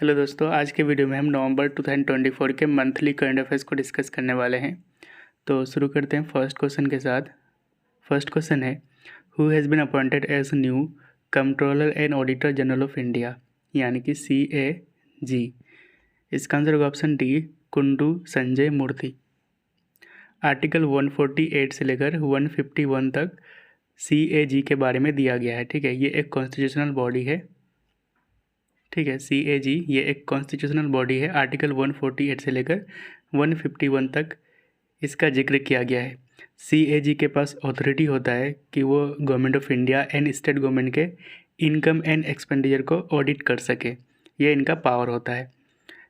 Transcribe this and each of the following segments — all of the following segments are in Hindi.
हेलो दोस्तों, आज के वीडियो में हम नवंबर 2024 के मंथली करंट अफेयर्स को डिस्कस करने वाले हैं। तो शुरू करते हैं फर्स्ट क्वेश्चन के साथ। फर्स्ट क्वेश्चन है, who has been appointed as new controller and auditor general of India, यानी कि CAG। इसका आंसर होगा option D, Kundu Sanjay Murthy. Article 148 से लेकर 151 तक CAG के बारे में दिया गया है। ठीक है, ये एक कॉन्स्टिट्यूशनल बॉडी है। ठीक है, CAG ये एक कॉन्स्टिट्यूशनल बॉडी है। आर्टिकल 148 से लेकर 151 तक इसका जिक्र किया गया है। CAG के पास अथॉरिटी होता है कि वो government of India and state government के इनकम एंड एक्सपेंडिचर को ऑडिट कर सके, ये इनका पावर होता है।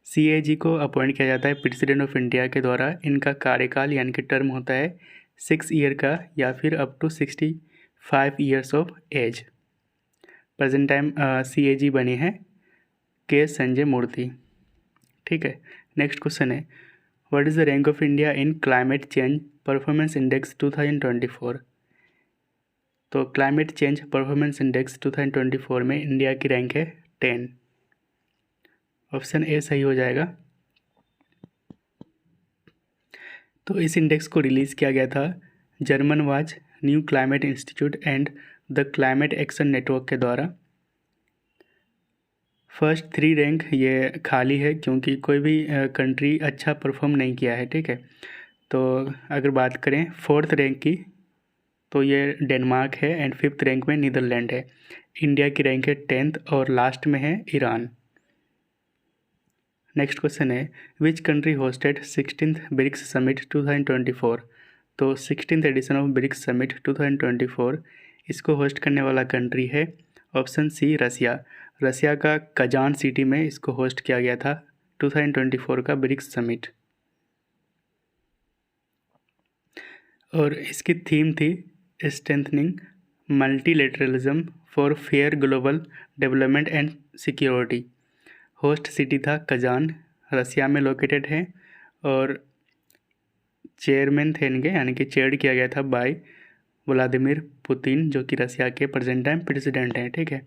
CAG को अपॉइंट किया जाता है प्रेसिडेंट ऑफ इंडिया के द्वारा। इनका कार्यकाल यानी कि टर्म होता है 6 ईयर का या फिर up to 65 years of age. Present time CAG बने हैं के संजय मूर्ति। ठीक है, नेक्स्ट क्वेश्चन है, what is the rank of India in climate change performance index 2024। तो क्लाइमेट चेंज परफॉर्मेंस इंडेक्स 2024 में इंडिया की रैंक है 10। ऑप्शन ए सही हो जाएगा। तो इस इंडेक्स को रिलीज़ किया गया था German watch, new climate institute and the climate action network के द्वारा। फर्स्ट 3 रैंक ये खाली है क्योंकि कोई भी कंट्री अच्छा परफॉर्म नहीं किया है। ठीक है, तो अगर बात करें 4th रैंक की तो ये डेनमार्क है एंड 5th रैंक में नीदरलैंड है। इंडिया की रैंक है 10th और लास्ट में है ईरान। नेक्स्ट क्वेश्चन है, which country hosted 16th BRICS summit 2024। तो 16th addition of BRICS summit 2024 इसको होस्ट करने वाला कंट्री है ऑप्शन सी, रसिया। रसिया का कजान सिटी में इसको होस्ट किया गया था 2024 का ब्रिक्स समिट। और इसकी थीम थी strengthening multilateralism for fair global development and security. Host city था कजान, रसिया में लोकेटेड है और चेयरमैन थे इनके, यानी कि चेयर किया गया था बाय व्लादिमीर पुतिन, जो कि रसिया के प्रेजेंट टाइम प्रेसिडेंट हैं। ठीक है,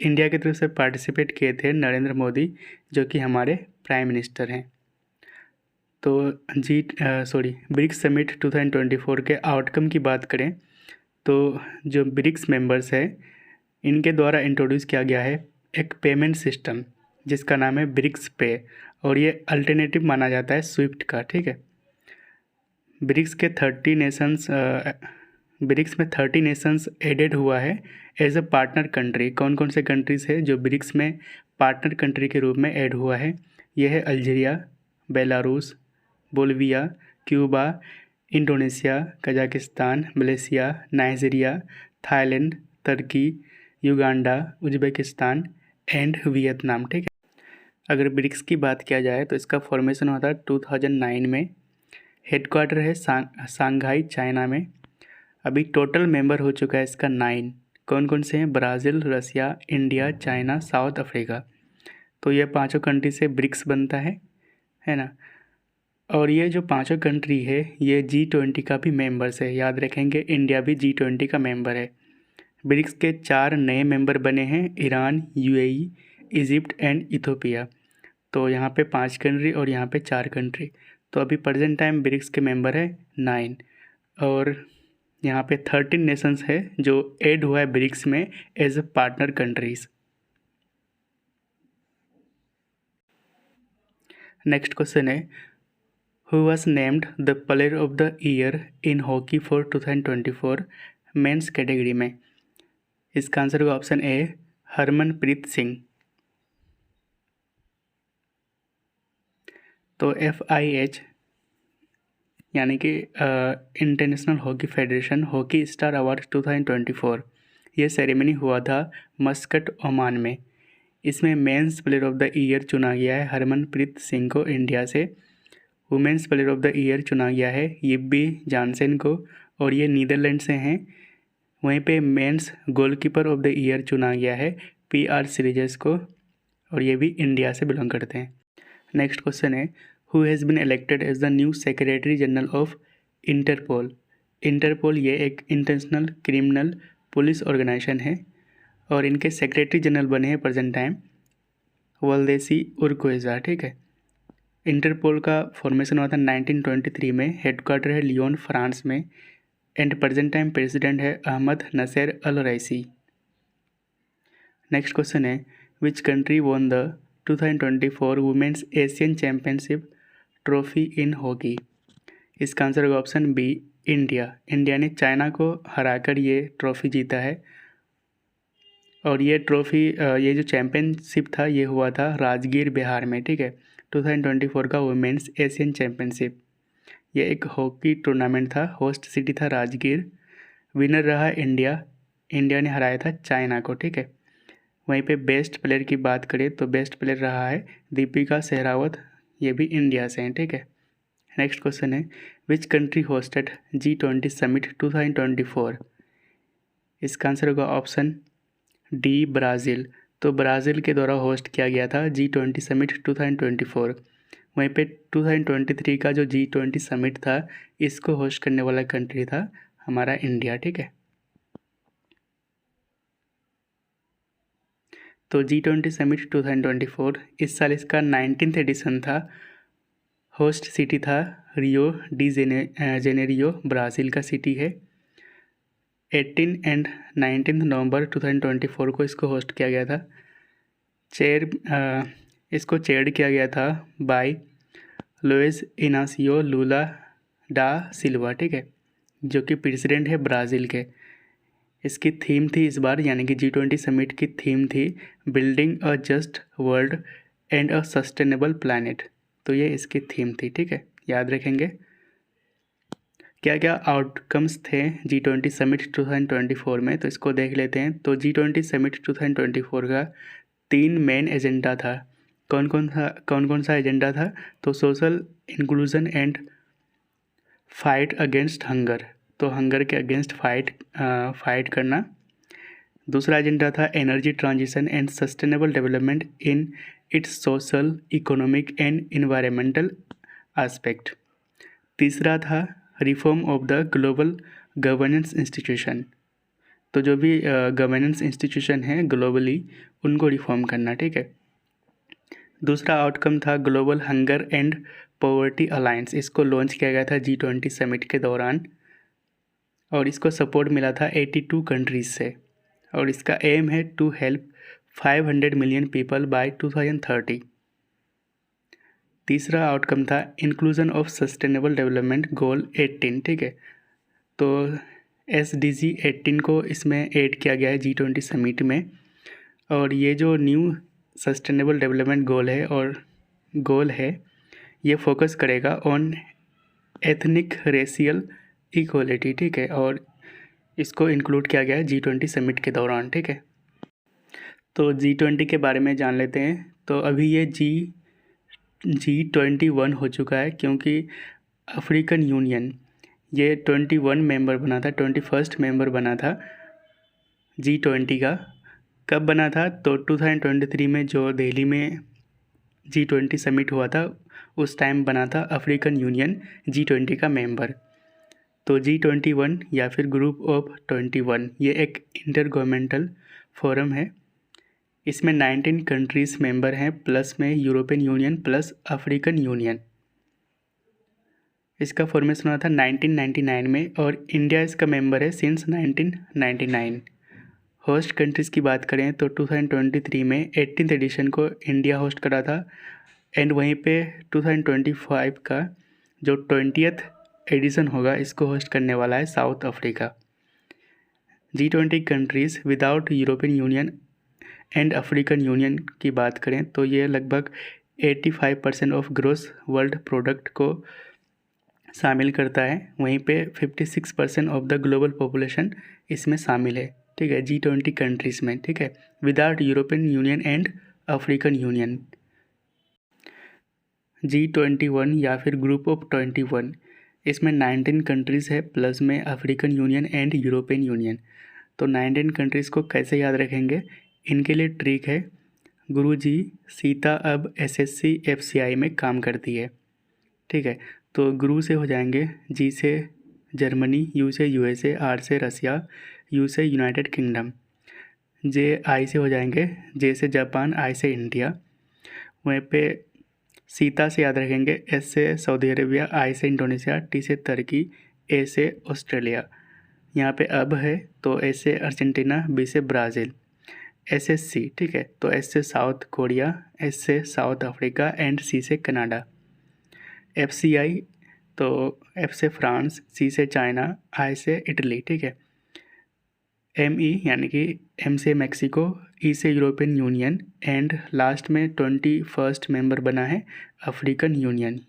इंडिया की तरफ से पार्टिसिपेट किए थे नरेंद्र मोदी, जो कि हमारे प्राइम मिनिस्टर हैं। तो ब्रिक्स समिट 2024 के आउटकम की बात करें तो जो ब्रिक्स मेंबर्स है इनके द्वारा इंट्रोड्यूस किया गया है एक पेमेंट सिस्टम जिसका नाम है ब्रिक्स पे, और ये अल्टरनेटिव माना जाता है स्विफ्ट का। ठीक है, ब्रिक्स में 30 नेशंस एडेड हुआ है एज अ पार्टनर कंट्री। कौन कौन से कंट्रीज़ है जो ब्रिक्स में पार्टनर कंट्री के रूप में ऐड हुआ है? यह है Algeria, Belarus, Bolivia, Cuba, Indonesia, Kazakhstan, Malaysia, Nigeria, Thailand, Turkey, Uganda, Uzbekistan and Vietnam. ठीक है, अगर ब्रिक्स की बात किया जाए तो इसका फॉर्मेशन हुआ था 2009 में। हेडक्वार्टर है सांघाई चाइना में। अभी टोटल मेंबर हो चुका है इसका 9। कौन कौन से हैं? ब्राज़ील, रसिया, इंडिया, चाइना, साउथ अफ्रीका। तो ये 5 कंट्री से ब्रिक्स बनता है ना। और ये जो 5 कंट्री है ये G20 का भी मेंबर्स है। याद रखेंगे, इंडिया भी G20 का मेंबर है। ब्रिक्स के 4 नए मेंबर बने हैं, Iran, UAE, Egypt and Ethiopia. तो यहाँ पे 5 कंट्री और यहाँ पे 4 कंट्री। तो अभी प्रेजेंट टाइम ब्रिक्स के मेंबर है 9 और यहाँ पे 13 नेशंस है जो ऐड हुआ है ब्रिक्स में as a partner countries. Next question है, who was named the player of the year in hockey for 2024 men's category में? इसका आंसर होगा ऑप्शन ए, हरमनप्रीत सिंह। तो FIH यानी कि international hockey federation hockey star award 2024 ये सेरेमनी हुआ था मस्कट, ओमान में। इसमें men's player of the year चुना गया है हरमनप्रीत सिंह को इंडिया से। Women's player of the year चुना गया है यिब्बी जानसेन को, और ये नीदरलैंड से हैं। वहीं पे mains goalkeeper of the year चुना गया है PR सीरीजेस को, और ये भी इंडिया से बिलोंग करते हैं। नेक्स्ट क्वेश्चन है, who has been elected as the new secretary general of Interpol? Interpol ये एक इंटरनेशनल क्रिमिनल पुलिस ऑर्गेनाइजेशन है और इनके सेक्रेटरी जनरल बने हैं प्रेजेंट टाइम वल्देसी उर्क्वेज़ा, ठीक है। इंटरपोल का फॉर्मेशन हुआ था 1923 में, हेडक्वार्टर है लियोन फ्रांस में, एंड प्रेजेंट टाइम प्रेसिडेंट है Ahmed Naser Al Raisi. Next question है which country won the 2024 women's Asian championship trophy in hockey. इसका आंसर होगा ऑप्शन बी इंडिया। इंडिया ने चाइना को हराकर ये ट्रॉफी जीता है। और ये ट्रॉफी ये जो चैम्पियनशिप था ये हुआ था राजगीर बिहार में, ठीक है। 2024 का वुमेन्स एशियन चैम्पियनशिप, ये एक हॉकी टूर्नामेंट था, होस्ट सिटी था राजगीर, विनर रहा इंडिया। इंडिया ने हराया था चाइना को, ठीक है। वहीं पे बेस्ट प्लेयर की बात करें तो बेस्ट प्लेयर रहा है दीपिका सहरावत, ये भी इंडिया से हैं, ठीक है। नेक्स्ट क्वेश्चन है which country hosted G20 summit 2024। इसका आंसर होगा ऑप्शन डी ब्राज़ील। तो ब्राज़ील के द्वारा होस्ट किया गया था G20 समिट 2024। वहीं पे 2023 का जो G20 समिट था इसको होस्ट करने वाला कंट्री था हमारा इंडिया, ठीक है। तो G20 समिट 2024 इस साल इसका 19th एडिशन था। होस्ट सिटी था रियो डी जेनेरियो, ब्राज़ील का सिटी है। 18 एंड 19 नवंबर 2024 को इसको होस्ट किया गया था। इसको चेयर्ड किया गया था बाय लुइस इनासियो लूला डा सिल्वा, ठीक है, जो कि प्रेसिडेंट है ब्राज़ील के। इसकी थीम थी इस बार यानी कि G20 समिट की थीम थी building a just world and a sustainable planet. तो ये इसकी थीम थी, ठीक है, याद रखेंगे। क्या क्या आउटकम्स थे G20 समिट 2024 में, तो इसको देख लेते हैं। तो G20 समिट 2024 का 3 मेन एजेंडा था। कौन कौन सा एजेंडा था? तो social inclusion and fight against hunger, तो हंगर के अगेंस्ट फाइट करना। दूसरा एजेंडा था energy transition and sustainable development in its social, economic and environmental aspect. तीसरा था reform of the global governance institution, तो जो भी गवर्नेंस इंस्टीट्यूशन है ग्लोबली उनको रिफॉर्म करना, ठीक है। दूसरा आउटकम था global hunger and poverty alliance, इसको लॉन्च किया गया था G20 समिट के दौरान और इसको सपोर्ट मिला था 82 कंट्रीज़ से, और इसका एम है to help 500 million people by 2030। तीसरा आउटकम था inclusion of sustainable development goal 18, ठीक है। तो SDG 18 को इसमें ऐड किया गया है G20 समिट में, और ये जो न्यू सस्टेनेबल डेवलपमेंट गोल है ये फोकस करेगा ऑन एथनिक रेशियल इक्वलिटी, ठीक है, और इसको इंक्लूड किया गया है G20 समिट के दौरान, ठीक है। तो G20 के बारे में जान लेते हैं। तो अभी ये G21 हो चुका है क्योंकि अफ्रीकन यूनियन ये 21 मेंबर बना था, 21st मेंबर बना था G20 का। कब बना था? तो 2023 में जो दिल्ली में G20 समिट हुआ था उस टाइम बना था अफ्रीकन यूनियन G20 का मेंबर। तो G21 या फिर ग्रुप ऑफ 21 ये एक इंटर गवर्नमेंटल फोरम है। इसमें 19 कंट्रीज़ मेंबर हैं, प्लस में European union plus African union. इसका फॉर्मेशन हुआ था 1999 में और इंडिया इसका मेंबर है सिंस 1999। होस्ट कंट्रीज़ की बात करें तो 2023 में 18th एडिशन को इंडिया होस्ट करा था, एंड वहीं पे 2025 का जो 20th एडिशन होगा इसको होस्ट करने वाला है south Africa. G20 countries without European union and African union की बात करें तो ये लगभग 85% ऑफ ग्रोस वर्ल्ड प्रोडक्ट को शामिल करता है। वहीं पे 56% ऑफ द ग्लोबल पॉपुलेशन इसमें शामिल है, ठीक है, G20 कंट्रीज़ में, ठीक है, without European union and African union. G21 या फिर ग्रुप ऑफ 21 इसमें 19 कंट्रीज़ है, प्लस में African union and European union. तो 19 कंट्रीज़ को कैसे याद रखेंगे? इनके लिए ट्रिक है, गुरुजी सीता अब SSC FCI में काम करती है, ठीक है। तो गुरु से हो जाएंगे G से जर्मनी, U से USA, R से रसिया, U से यूनाइटेड किंगडम, J I से हो जाएंगे J से जापान, I से इंडिया, वहीं पे सीता से याद रखेंगे, एस से सऊदी अरेबिया, आई से इंडोनेशिया, टी से तुर्की, ए से ऑस्ट्रेलिया। यहाँ पे अब है तो ए से अर्जेंटीना, बी से ब्राज़ील। एस एस सी, ठीक है, तो एस से साउथ कोरिया, एस से साउथ अफ्रीका एंड सी से कनाडा। एफ सी आई, तो एफ से फ्रांस, सी से चाइना, आई से इटली, ठीक है। एम ई यानी कि एम से मैक्सिको, ई से यूरोपियन यूनियन एंड लास्ट में 21st मेंबर बना है अफ्रीकन यूनियन।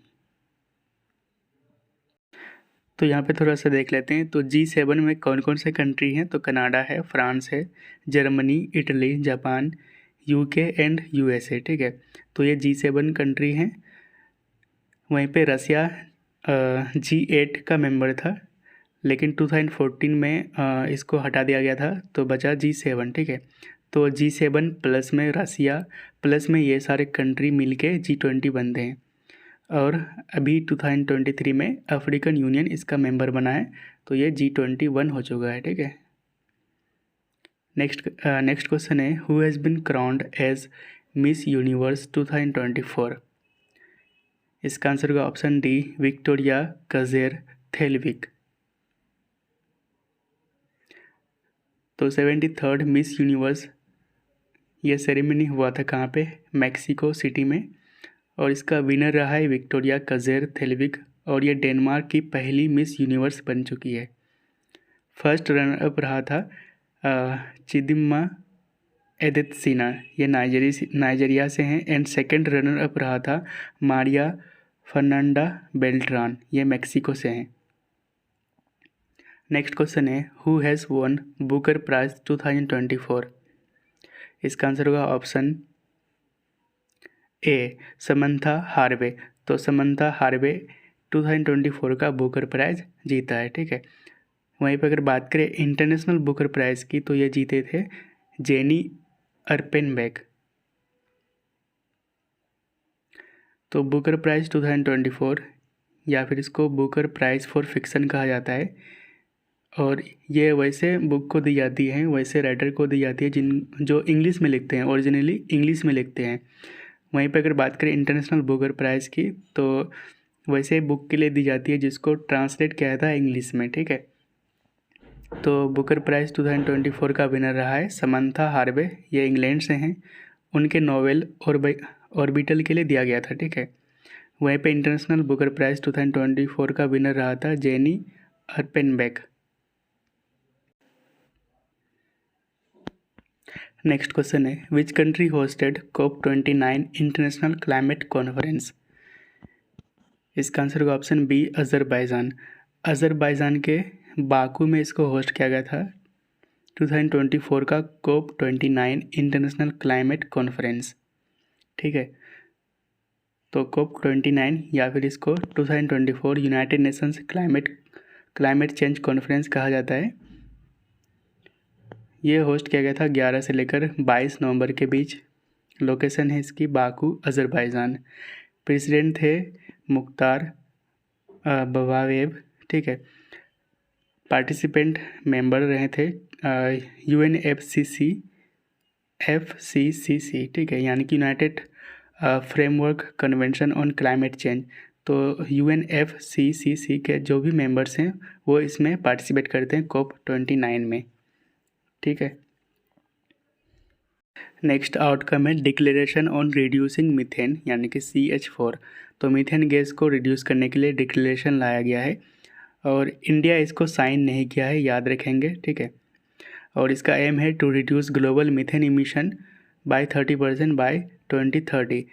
तो यहाँ पे थोड़ा सा देख लेते हैं। तो G7 में कौन कौन से कंट्री हैं, तो कनाडा है, फ्रांस है, Germany, Italy, Japan, UK and USA, ठीक है। तो ये G7 कंट्री हैं। वहीं पे रसिया G8 का मेंबर था, लेकिन 2014 में इसको हटा दिया गया था, तो बचा G7, ठीक है। तो G7 प्लस में रसिया प्लस में ये सारे कंट्री मिलके G20 बनते हैं। और अभी 2023 में अफ्रीकन यूनियन इसका मेंबर बना है, तो ये G21 हो चुका है, ठीक है। नेक्स्ट क्वेश्चन है, who has been crowned as Miss Universe 2024। इसका आंसर होगा option D, Victoria Kjaer Theilvig. तो 73rd मिस यूनिवर्स ये सेरेमनी हुआ था कहाँ पे, मैक्सिको सिटी में, और इसका विनर रहा है विक्टोरिया कजेर थेलविक, और ये डेनमार्क की पहली मिस यूनिवर्स बन चुकी है। फर्स्ट रनर अप रहा था चिदिम्मा एदेतसिना, ये नाइजीरिया से हैं, एंड सेकंड रनर अप रहा था मारिया फर्नांडा बेल्ट्रान, ये मैक्सिको से हैं। नेक्स्ट क्वेश्चन है, who has won Booker prize 2024। इसका आंसर होगा ऑप्शन ए, समंथा हार्वे। तो समंथा हार्वे 2024 का बुकर प्राइज जीता है, ठीक है। वहीं पर अगर बात करें इंटरनेशनल बुकर प्राइज की, तो ये जीते थे जेनी अर्पेनबेक। तो बुकर प्राइज 2024, या फिर इसको बुकर प्राइज फॉर फिक्सन कहा जाता है, और ये वैसे बुक को दी जाती है, वैसे राइटर को दी जाती है जो इंग्लिश में लिखते हैं, ओरिजिनली इंग्लिश में लिखते हैं। वहीं पर अगर बात करें इंटरनेशनल बुकर प्राइज़ की, तो वैसे बुक के लिए दी जाती है जिसको ट्रांसलेट किया जाता है इंग्लिश में, ठीक है। तो बुकर प्राइज़ 2024 का विनर रहा है समंथा हार्वे, ये इंग्लैंड से हैं। उनके नॉवेल ऑर्बिटल के लिए दिया गया था, ठीक है। वहीं पे इंटरनेशनल बुकर प्राइज़ 2024 का विनर रहा था जेनी अर्पेनबेक। नेक्स्ट क्वेश्चन है, which country hosted COP29 international climate conference. इसका आंसर होगा ऑप्शन बी, अज़रबैजान। अज़रबैजान के बाकू में इसको होस्ट किया गया था 2024 का COP29 इंटरनेशनल क्लाइमेट कॉन्फ्रेंस, ठीक है। तो COP29 या फिर इसको 2024 United Nations climate change conference कहा जाता है। ये होस्ट किया गया था 11 से लेकर 22 नवंबर के बीच। लोकेशन है इसकी बाकू, अज़रबैजान। प्रेसिडेंट थे मुख्तार बवावेव, ठीक है। पार्टिसिपेंट मेंबर रहे थे UNFCCC, ठीक है, यानी कि United framework convention on climate change. तो UNFCCC के जो भी मेंबर्स हैं वो इसमें पार्टिसिपेट करते हैं COP29 में, ठीक है। नेक्स्ट आउटकम है डिक्लेरेशन ऑन रिड्यूसिंग मीथेन, यानी कि CH4। तो मीथेन गैस को रिड्यूस करने के लिए डिक्लेरेशन लाया गया है, और इंडिया इसको साइन नहीं किया है, याद रखेंगे, ठीक है। और इसका एम है to reduce global methane emission by 30% by 2030।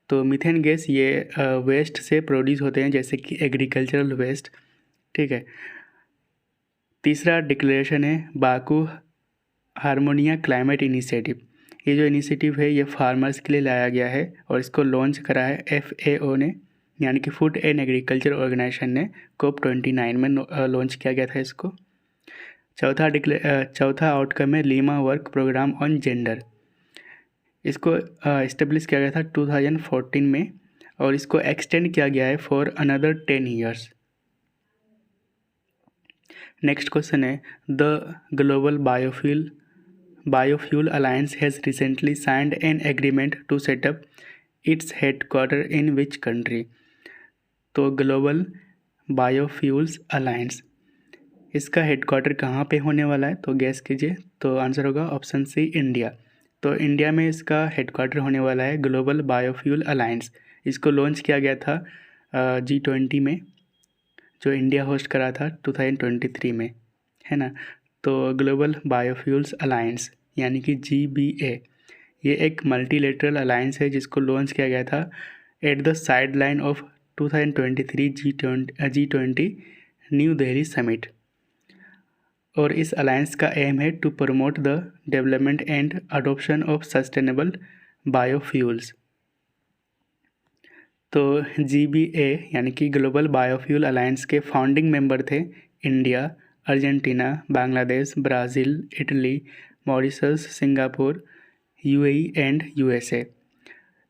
तो मीथेन गैस ये वेस्ट से प्रोड्यूस होते हैं, जैसे कि एग्रीकल्चरल वेस्ट, ठीक है। तीसरा डिक्लेरेशन है बाकू हारमोनिया क्लाइमेट इनिशिएटिव। ये जो इनिशिएटिव है ये फार्मर्स के लिए लाया गया है, और इसको लॉन्च करा है FAO ने, यानी कि फूड एंड एग्रीकल्चर ऑर्गेनाइजेशन ने COP29 में लॉन्च किया गया था इसको। चौथा आउटकम है Lima work programme on gender. इसको इस्टेब्लिश किया गया था 2014 में, और इसको एक्सटेंड किया गया है for another 10 years. Next question है, the global biofuel alliance has recently signed an agreement to set up its headquarter in which country? तो ग्लोबल बायोफ्यूल्स अलायंस, इसका हेडक्वार्टर कहाँ पे होने वाला है? तो गैस कीजिए। तो आंसर होगा ऑप्शन सी, इंडिया। तो इंडिया में इसका हेडक्वार्टर होने वाला है ग्लोबल बायोफ्यूल अलायंस। इसको लॉन्च किया गया था G20 में, जो इंडिया होस्ट करा था 2023 में, है ना। तो ग्लोबल बायोफ्यूल्स अलायंस यानी कि GBA, ये एक मल्टीलेटरल अलायंस है जिसको लॉन्च किया गया था at the side line of 2023 G20 new Delhi summit. और इस अलायंस का एम है to promote the development and adoption of sustainable biofuels. तो GBA यानी कि ग्लोबल बायोफ्यूल अलायंस के फाउंडिंग मेंबर थे India, Argentina, Bangladesh, Brazil, Italy, Mauritius, Singapore, UAE and USA।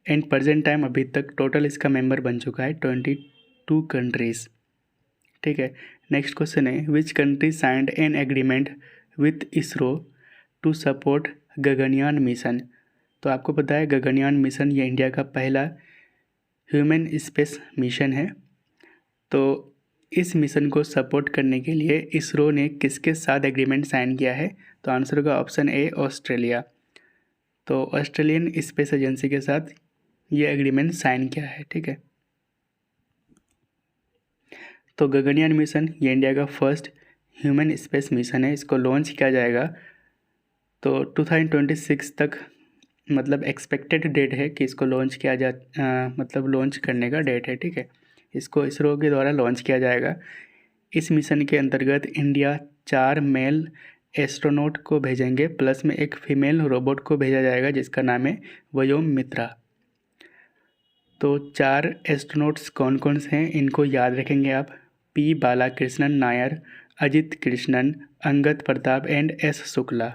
And present time अभी तक टोटल इसका मेंबर बन चुका है 22 कंट्रीज़। ठीक है। नेक्स्ट क्वेश्चन है which country signed an agreement with ISRO to support Gaganyaan mission? तो आपको पता है गगनयान मिशन ये इंडिया का पहला ह्यूमन स्पेस मिशन है। तो इस मिशन को सपोर्ट करने के लिए इसरो ने किसके साथ एग्रीमेंट साइन किया है? तो आंसर होगा ऑप्शन ए, ऑस्ट्रेलिया। तो ऑस्ट्रेलियन स्पेस एजेंसी के साथ ये एग्रीमेंट साइन किया है। ठीक है। तो गगनयान मिशन ये इंडिया का फर्स्ट ह्यूमन स्पेस मिशन है। इसको लॉन्च किया जाएगा तो 2026 तक, मतलब एक्सपेक्टेड डेट है कि इसको लॉन्च किया मतलब लॉन्च करने का डेट है। ठीक है। इसको इसरो के द्वारा लॉन्च किया जाएगा। इस मिशन के अंतर्गत इंडिया 4 मेल एस्ट्रोनॉट को भेजेंगे, प्लस में एक फीमेल रोबोट को भेजा जाएगा जिसका नाम है व्योम मित्रा। तो 4 एस्ट्रोनॉट्स कौन कौन से हैं इनको याद रखेंगे आप। P Balakrishnan Nair, Ajit Krishnan, Angad Pratap and S Shukla.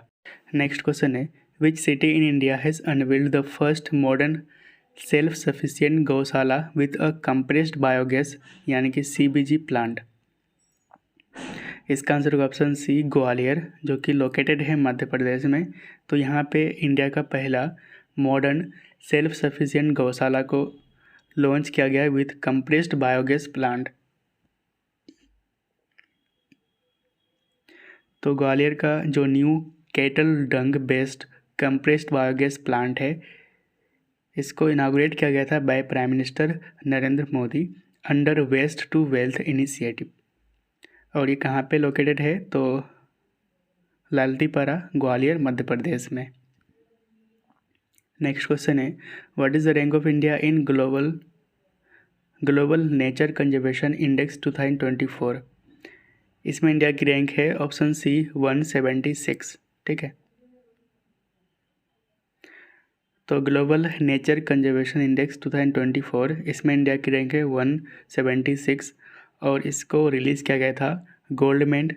Next question है which city in India has unveiled the first modern self sufficient gaushala with a compressed biogas यानी कि CBG प्लांट? इसका आंसर होगा ऑप्शन सी, ग्वालियर, जो कि लोकेटेड है मध्य प्रदेश में। तो यहाँ पे इंडिया का पहला मॉडर्न सेल्फ सफिशिएंट गौशाला को लॉन्च किया गया है विथ कंप्रेस्ड बायोगैस प्लांट। तो ग्वालियर का जो new cattle dung based compressed biogas plant है, इसको इनागुरेट किया गया था by prime minister Narendra Modi under waste to wealth initiative. और ये कहाँ पे लोकेटेड है? तो लालतीपारा, ग्वालियर, मध्य प्रदेश में। नेक्स्ट क्वेश्चन है what is the rank of India in global nature conservation index 2024? इसमें इंडिया की रैंक है ऑप्शन सी, 176। ठीक है। तो ग्लोबल नेचर कंजर्वेशन इंडेक्स 2024, इसमें इंडिया की रैंक है 176 और इसको रिलीज़ किया गया था Goldman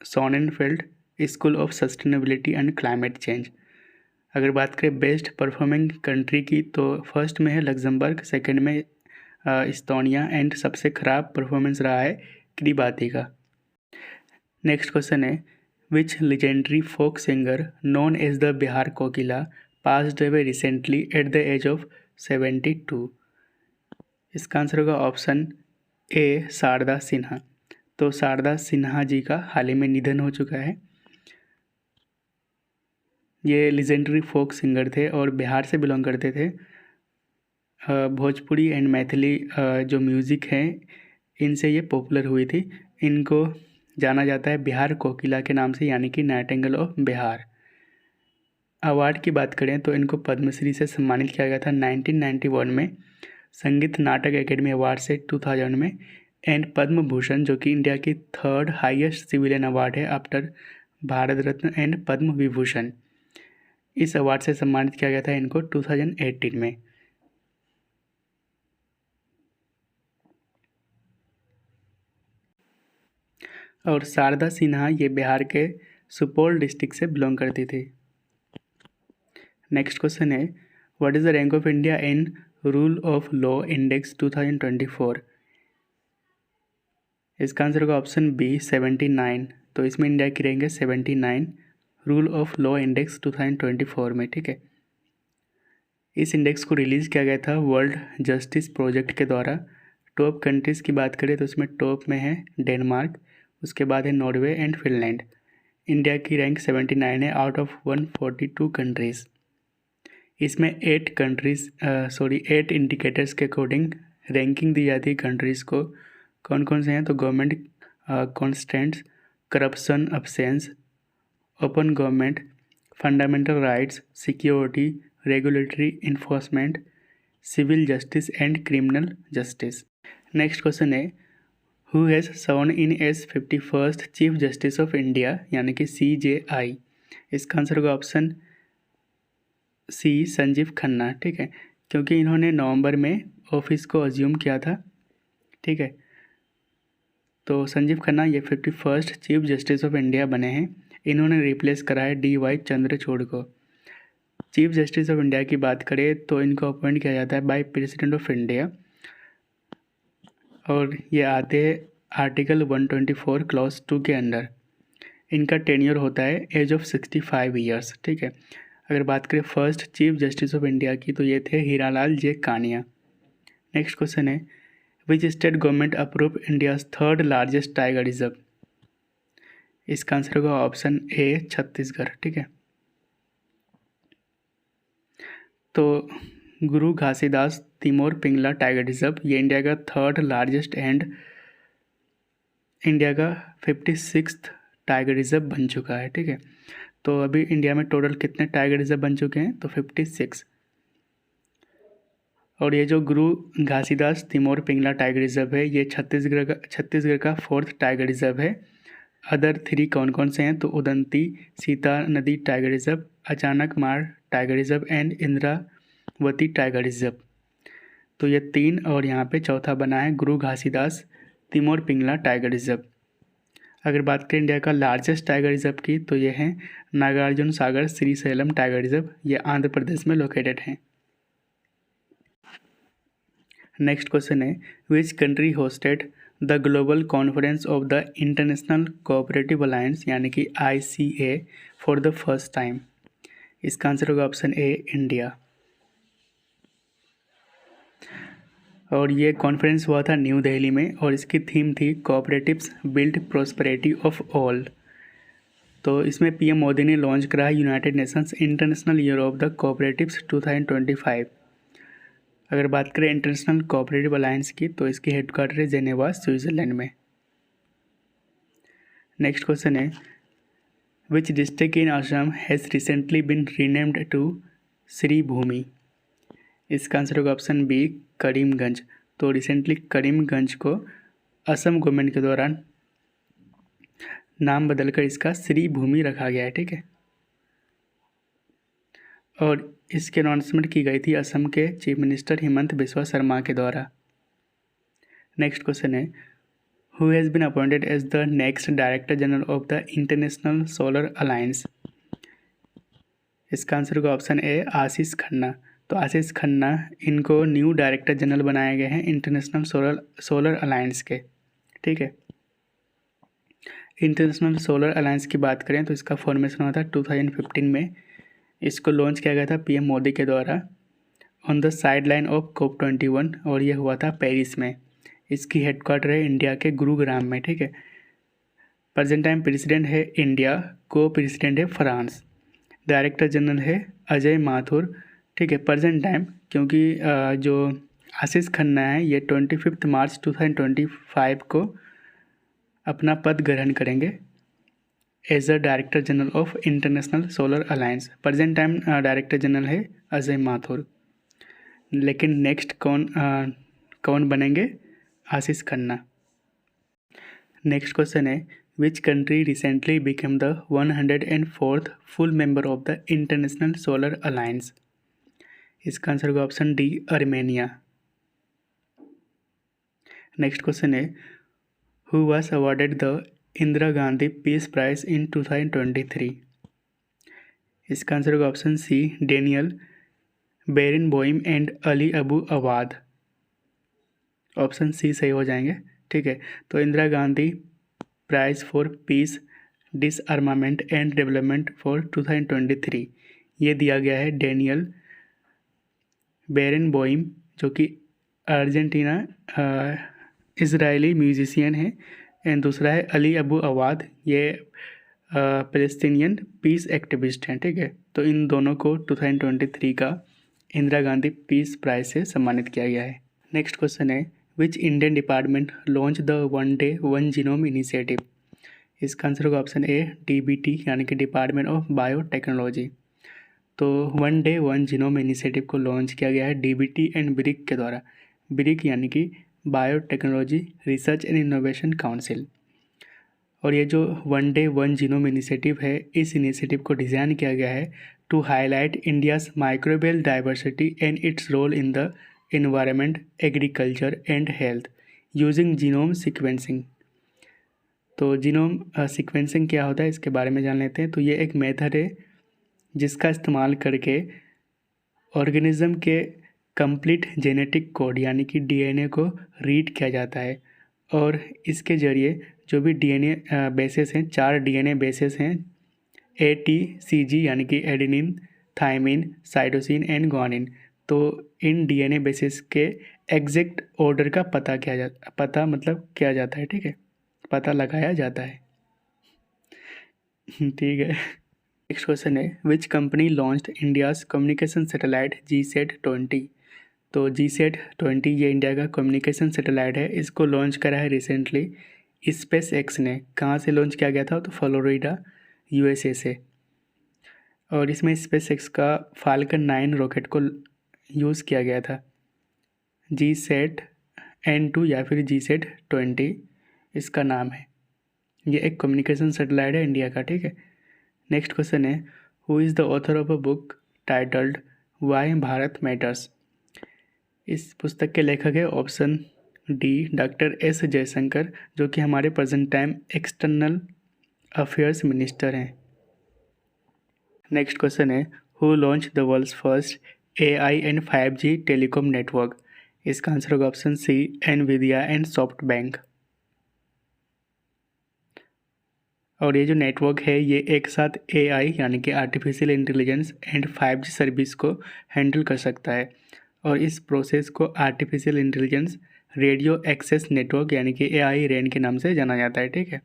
Sonnenfeld school of sustainability and climate change. अगर बात करें बेस्ट परफॉर्मिंग कंट्री की तो फर्स्ट में है लग्जमबर्ग, सेकंड में इस्तोनिया एंड सबसे ख़राब परफॉर्मेंस रहा है किरीबाती का। नेक्स्ट क्वेश्चन है which legendary folk singer known as the Bihar Kokila passed away recently at the age of 72? इसका आंसर होगा ऑप्शन ए, शारदा सिन्हा। तो शारदा सिन्हा जी का हाल ही में निधन हो चुका है। ये लेजेंडरी फोक सिंगर थे और बिहार से बिलोंग करते थे। भोजपुरी एंड मैथिली जो म्यूज़िक हैं इनसे ये पॉपुलर हुई थी। इनको जाना जाता है बिहार कोकिला के नाम से यानी कि नाइटिंगेल ऑफ बिहार। अवार्ड की बात करें तो इनको पद्मश्री से सम्मानित किया गया था 1991 में, संगीत नाटक एकेडमी अवार्ड से 2000 में एंड पद्म भूषण जो कि इंडिया की 3rd हाईएस्ट सिविलियन अवार्ड है आफ्टर भारत रत्न एंड पद्म विभूषण, इस अवार्ड से सम्मानित किया गया था इनको 2018 में। और शारदा सिन्हा ये बिहार के सुपौल डिस्ट्रिक्ट से बिलोंग करती थी। नेक्स्ट क्वेश्चन है what is the rank of India in rule of law index 2024? इसका आंसर होगा ऑप्शन बी, 79। तो इसमें इंडिया की रैंक है 79 रूल ऑफ लॉ इंडेक्स 2024 में। ठीक है। इस इंडेक्स को रिलीज़ किया गया था वर्ल्ड जस्टिस प्रोजेक्ट के द्वारा। टॉप कंट्रीज़ की बात करें तो उसमें टॉप में है डेनमार्क, उसके बाद है नॉर्वे एंड फिनलैंड। इंडिया की रैंक 79 है आउट ऑफ 142 कंट्रीज़। इसमें 8 इंडिकेटर्स के अकॉर्डिंग रैंकिंग दी जाती है कंट्रीज़ को। कौन कौन से हैं तो government constants, corruption absence, open government, fundamental rights, security, regulatory enforcement, civil justice and criminal justice. Next question है who has sworn in as 51st chief justice of India यानी कि CJI। इसका आंसर होगा ऑप्शन सी संजीव खन्ना। ठीक है, क्योंकि इन्होंने नवंबर में ऑफिस को अज्यूम किया था। ठीक है, तो संजीव खन्ना ये 51st chief justice of India बने हैं। इन्होंने रिप्लेस करा है DY चंद्रचूड़ को। चीफ जस्टिस ऑफ इंडिया की बात करें तो इनको अपॉइंट किया जाता है बाय प्रेसिडेंट ऑफ इंडिया और ये आते हैं आर्टिकल 124 क्लॉज 2 के अंडर। इनका टेन्योर होता है एज ऑफ 65 ईयर्स। ठीक है, अगर बात करें first chief justice of India की तो ये थे Harilal J Kania. Next question है which state government approve India's 3rd largest tiger reserve. इसका आंसर होगा ऑप्शन ए छत्तीसगढ़। ठीक है, तो गुरु घासीदास तिमोर पिंगला टाइगर रिजर्व ये इंडिया का 3rd लार्जेस्ट एंड इंडिया का 56th टाइगर रिजर्व बन चुका है। ठीक है, तो अभी इंडिया में टोटल कितने टाइगर रिजर्व बन चुके हैं तो 56। और ये जो गुरु घासीदास तिमोर पिंगला टाइगर रिजर्व है ये छत्तीसगढ़ का 4th टाइगर रिजर्व है। अदर 3 कौन कौन से हैं तो उदंती सीता नदी टाइगर रिजर्व, अचानक मार tiger reserve and Indravati tiger reserve. तो ये 3 और यहाँ पे चौथा बना है गुरु घासीदास तिमोर पिंगला टाइगर रिजर्व। अगर बात करें इंडिया का लार्जेस्ट टाइगर रिजर्व की तो ये है नागार्जुन सागर श्रीशैलम टाइगर रिजर्व, ये आंध्र प्रदेश में लोकेटेड हैं। नेक्स्ट क्वेश्चन है which country hosted the global conference of the international cooperative alliance यानी कि ICA for the first time. इसका आंसर होगा ऑप्शन ए इंडिया। और ये कॉन्फ्रेंस हुआ था न्यू दिल्ली में और इसकी थीम थी cooperatives build prosperity of all. तो इसमें PM मोदी ने लॉन्च करा United Nations international year of the cooperatives 2025। अगर बात करें इंटरनेशनल कोऑपरेटिव अलायंस की तो इसकी हेडक्वार्टर है जेनेवा स्विट्जरलैंड में। नेक्स्ट क्वेश्चन है which district in Assam has recently been renamed to Shri Bhumi. इसका आंसर होगा ऑप्शन बी करीमगंज। तो रिसेंटली करीमगंज को असम गवर्नमेंट के दौरान नाम बदलकर इसका श्री भूमि रखा गया है। ठीक है, और इसकी अनाउंसमेंट की गई थी असम के चीफ मिनिस्टर हिमंत बिस्वा शर्मा के द्वारा। नेक्स्ट क्वेश्चन है who has been appointed as the next director general of the international solar alliance. इसका आंसर होगा ऑप्शन ए आशीष खन्ना। तो आशीष खन्ना इनको न्यू डायरेक्टर जनरल बनाए गए हैं इंटरनेशनल सोलर अलायंस के। ठीक है, इंटरनेशनल सोलर अलायंस की बात करें तो इसका फॉर्मेशन हुआ था 2015 में। इसको लॉन्च किया गया था PM मोदी के द्वारा on the side line of COP21 और ये हुआ था पेरिस में। इसकी हेडक्वार्टर है इंडिया के गुरुग्राम में। ठीक है, प्रेजेंट टाइम प्रेसिडेंट है इंडिया, को प्रेसिडेंट है फ्रांस, डायरेक्टर जनरल है अजय माथुर। ठीक है, प्रेजेंट टाइम क्योंकि जो आशीष खन्ना है ये 25 मार्च 2025 को अपना पद ग्रहण करेंगे as a director general of international solar alliance. Present time director general है अजय माथुर, लेकिन नेक्स्ट कौन बनेंगे आशीष खन्ना। नेक्स्ट क्वेश्चन है which country recently became the 104th full member of the international solar alliance. इसका आंसर होगा option D Armenia. Next question है who was awarded the Indira Gandhi peace prize in 2023। इसका आंसर होगा option C Daniel Barenboim and Ali Abu Awad. Option C सही हो जाएंगे। ठीक है, तो Indira Gandhi prize for peace disarmament and development for 2023 ये दिया गया है डेनियल बेरेनबोइम जो कि अर्जेंटीना इजरायली म्यूजिशियन है, एंड दूसरा है अली अबू अवाद, ये फ़लस्तीनियन पीस एक्टिविस्ट हैं, ठीक है। तो इन दोनों को 2023 का इंदिरा गांधी पीस प्राइज से सम्मानित किया गया है। नेक्स्ट क्वेश्चन है which Indian department launch the one day one genome initiative. इसका आंसर होगा ऑप्शन ए DBT यानी कि डिपार्टमेंट ऑफ बायोटेक्नोलॉजी। तो one day one genome initiative को लॉन्च किया गया है DBT एंड ब्रिक के द्वारा। ब्रिक यानी कि biotechnology research and innovation council. और ये जो one day one genome initiative है, इस इनिशिएटिव को डिज़ाइन किया गया है to highlight India's microbial diversity and its role in the environment, agriculture and health using genome sequencing. तो जीनोम सीक्वेंसिंग क्या होता है इसके बारे में जान लेते हैं। तो ये एक मेथड है जिसका इस्तेमाल करके ऑर्गेनिज्म के कंप्लीट जेनेटिक कोड यानी कि DNA को रीड किया जाता है, और इसके ज़रिए जो भी DNA बेसेस हैं, 4 DNA बेसेस हैं ATCG यानी कि adenine, thymine, cytosine and guanine. तो इन DNA बेसिस के एग्जैक्ट ऑर्डर का पता किया जाता है, ठीक है, पता लगाया जाता है। ठीक है। नेक्स्ट क्वेश्चन है which company launched India's communication satellite GSAT-20। तो GSAT-20 ये इंडिया का कम्युनिकेशन सैटेलाइट है, इसको लॉन्च करा है रिसेंटली SpaceX ने। कहाँ से लॉन्च किया गया था? तो फ्लोरिडा USA से। और इसमें SpaceX का फाल्कन 9 रॉकेट को यूज़ किया गया था। GSAT-N2 या फिर GSAT-20 इसका नाम है। ये एक कम्युनिकेशन सैटेलाइट है इंडिया का, ठीक है। नेक्स्ट क्वेश्चन है who is the author of a book titled why Bharat matters. इस पुस्तक के लेखक है option D doctor S Jaishankar, जो कि हमारे present time external affairs minister हैं। नेक्स्ट क्वेश्चन है who launch the world's first AI and 5G telecom network. इसका आंसर होगा option C Nvidia and SoftBank. और ये जो नेटवर्क है ये एक साथ AI यानी कि artificial intelligence and 5G service को हैंडल कर सकता है, और इस प्रोसेस को artificial intelligence radio access network यानी कि AI RAN के नाम से जाना जाता है, ठीक है।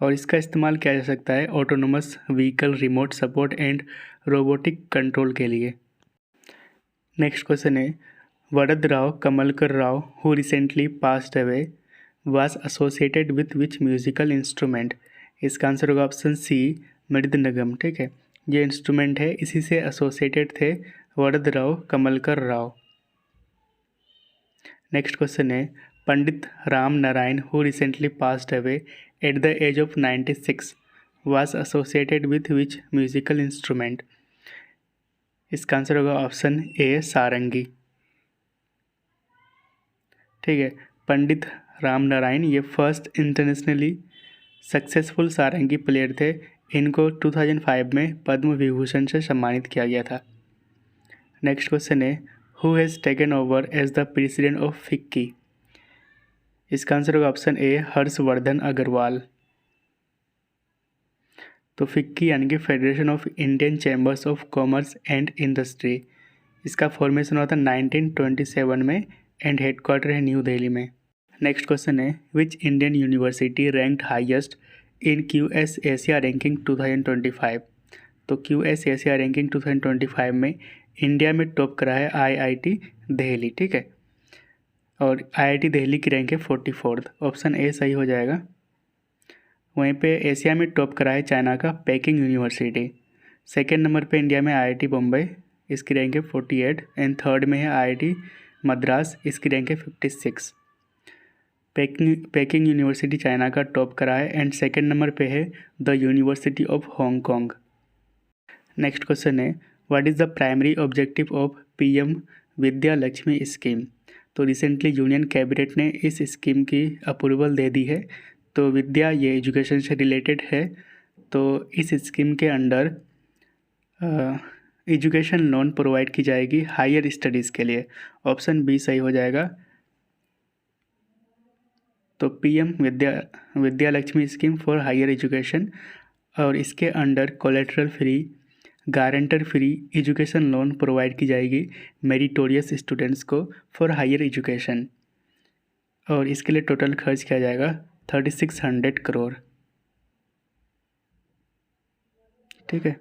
और इसका इस्तेमाल किया जा सकता है autonomous vehicle remote support and robotic control के लिए। नेक्स्ट क्वेश्चन है Varadarao Kamalakar Rao who recently passed away was associated with which musical instrument. इसका आंसर होगा ऑप्शन सी मृदंगम, ठीक है। ये इंस्ट्रूमेंट है, इसी से एसोसिएटेड थे वरदराव कमलकर राव। नेक्स्ट क्वेश्चन है Pandit Ram Narayan who recently passed away at the age of 96 was associated with which musical instrument. इसका आंसर होगा ऑप्शन ए सारंगी, ठीक है। पंडित राम नारायण ये फर्स्ट इंटरनेशनली सक्सेसफुल सारंगी प्लेयर थे। इनको 2005 में पद्म विभूषण से सम्मानित किया गया था। नेक्स्ट क्वेश्चन है who has taken over as the president of FICCI. इसका आंसर होगा ऑप्शन ए हर्षवर्धन अग्रवाल। तो फिक्की यानी कि federation of Indian chambers of commerce and industry, इसका फॉर्मेशन हुआ था 1927 में एंड हेडक्वार्टर है न्यू दिल्ली में। नेक्स्ट क्वेश्चन है which Indian university ranked highest in QS Asia ranking 2025। तो QS एशिया रैंकिंग 2025 में इंडिया में टॉप करा है IIT दिल्ली, ठीक है। और IIT दिल्ली की रैंक है 44th, ऑप्शन ए सही हो जाएगा। वहीं पे एशिया में टॉप करा है चाइना का पेकिंग यूनिवर्सिटी। सेकेंड नंबर पे इंडिया में IIT बम्बई, इसकी रैंक है 48 एंड थर्ड में है IIT मद्रास, इसकी रैंक है 56। पेकिंग यूनिवर्सिटी चाइना का टॉप करा है एंड सेकेंड नंबर पे है the university of Hong Kong. Next question है what is the primary objective of PM Vidya Lakshmi scheme. तो रिसेंटली यूनियन कैबिनेट ने इस स्कीम की अप्रूवल दे दी है। तो विद्या ये एजुकेशन से रिलेटेड है, तो इस स्कीम के अंडर एजुकेशन लोन प्रोवाइड की जाएगी हायर स्टडीज़ के लिए, ऑप्शन बी सही हो जाएगा। तो PM Vidya Lakshmi scheme for higher education, और इसके under collateral free guarantor free education loan provide की जाएगी मेरिटोरियस स्टूडेंट्स को फॉर हायर एजुकेशन, और इसके लिए टोटल खर्च किया जाएगा 3600 करोड़। ठीक है।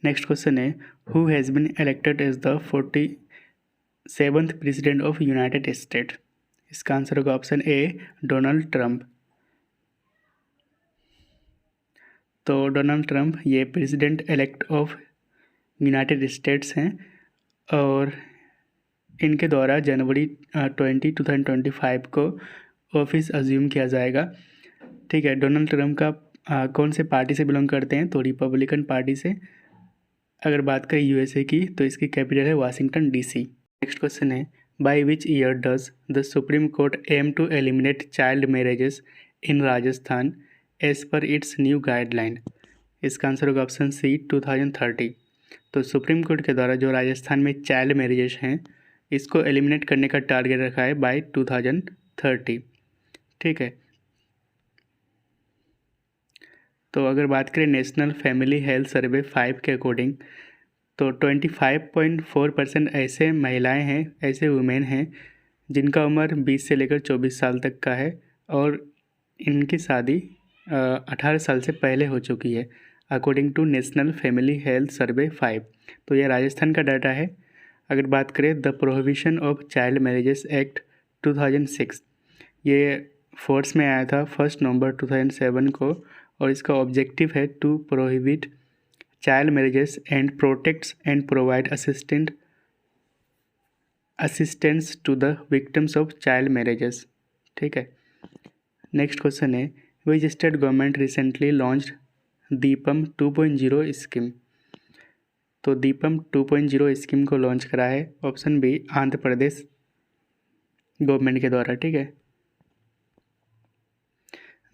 नेक्स्ट क्वेश्चन है, who has been elected as the 47th president of United State. इसका आंसर होगा ऑप्शन ए, डोनाल्ड ट्रंप। तो डोनाल्ड ट्रंप ये president elect of United States हैं, और इनके द्वारा जनवरी 2025 को ऑफिस अज्यूम किया जाएगा। ठीक है। डोनाल्ड ट्रंप का कौन से पार्टी से बिलोंग करते हैं, तो रिपब्लिकन पार्टी से। अगर बात करें यूएसए की, तो इसकी कैपिटल है वाशिंगटन डीसी। नेक्स्ट क्वेश्चन है, by which year does the supreme court aim to eliminate child marriages in Rajasthan as per its new guideline. इसका आंसर होगा ऑप्शन सी, 2030। तो सुप्रीम कोर्ट के द्वारा जो राजस्थान में चाइल्ड मैरिजेस हैं, इसको एलिमिनेट करने का टारगेट रखा है बाय 2030। ठीक है। तो अगर बात करें नेशनल फैमिली हेल्थ सर्वे 5 के अकॉर्डिंग, तो 25.4% ऐसे महिलाएं हैं, ऐसे वुमेन हैं जिनका उम्र 20 से लेकर 24 साल तक का है, और इनकी शादी 18 साल से पहले हो चुकी है, according to national family health survey 5। तो यह राजस्थान का डाटा है। अगर बात करें the prohibition of child marriages act 2006, ये फोर्स में आया था 1 नवंबर 2007 को, और इसका ऑब्जेक्टिव है to prohibit child marriages and protects and provide assistance to the victims of child marriages. ठीक है। नेक्स्ट क्वेश्चन है, which state government recently launched Deepam 2.0 स्कीम। तो दीपम 2.0 स्कीम को लॉन्च करा है option B, Andhra Pradesh government के द्वारा। ठीक है।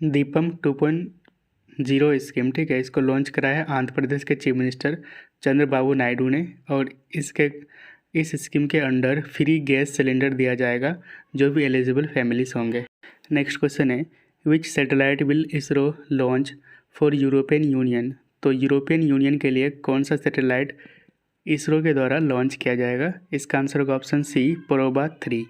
दीपम 2.0 स्कीम, ठीक है, इसको लॉन्च करा है आंध्र प्रदेश के चीफ मिनिस्टर चंद्रबाबू नायडू ने, और इस स्कीम के अंडर फ्री गैस सिलेंडर दिया जाएगा जो भी एलिजिबल फैमिलीज होंगे। नेक्स्ट क्वेश्चन है, which satellite will ISRO launch for European union. तो यूरोपियन यूनियन के लिए कौन सा सैटेलाइट इसरो के द्वारा लॉन्च किया जाएगा। इसका आंसर होगा ऑप्शन सी, प्रोबा 3।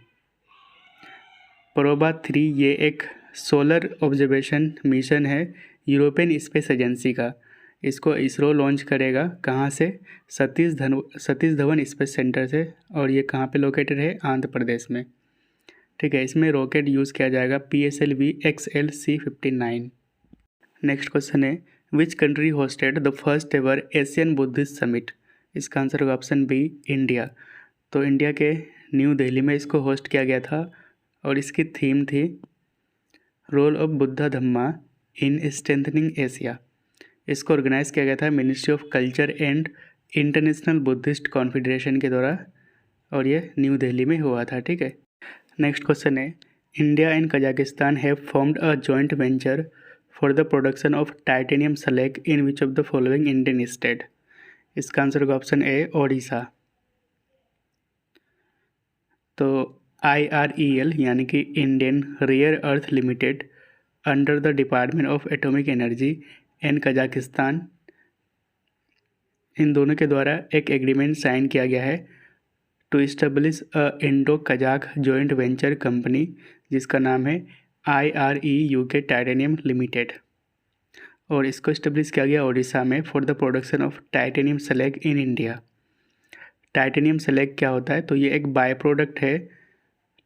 प्रोबा 3 ये एक सोलर ऑब्जर्वेशन मिशन है यूरोपियन स्पेस एजेंसी का। इसको इसरो लॉन्च करेगा कहाँ से, सतीश धवन स्पेस सेंटर से, और ये कहाँ पे लोकेटेड है, आंध्र प्रदेश में। ठीक है। इसमें रॉकेट यूज़ किया जाएगा PSLV XLC-59। नेक्स्ट क्वेश्चन है, which country hosted the first ever Asian Buddhist summit. इसका आंसर होगा ऑप्शन बी, इंडिया। तो इंडिया के न्यू दिल्ली में इसको होस्ट किया गया था, और इसकी थीम थी role of Buddha Dhamma in strengthening Asia. इसको ऑर्गेनाइज किया गया था ministry of culture and international Buddhist confederation के द्वारा, और ये न्यू दिल्ली में हुआ था। ठीक है। नेक्स्ट क्वेश्चन है, India and Kazakhstan have formed a joint venture for the production of titanium slag in which of the following Indian state. इसका आंसर होगा ऑप्शन ए, ओडिशा। तो IREL यानी कि Indian rare earth limited under the department of atomic energy and Kazakhstan, इन दोनों के द्वारा एक एग्रीमेंट साइन किया गया है to establish a Indo Kazakh joint venture company, जिसका नाम है IREUK टाइटेनियम लिमिटेड, और इसको इस्टेब्लिश किया गया ओडिशा में for the production of titanium slag in India. Titanium slag क्या होता है, तो ये एक बाय प्रोडक्ट है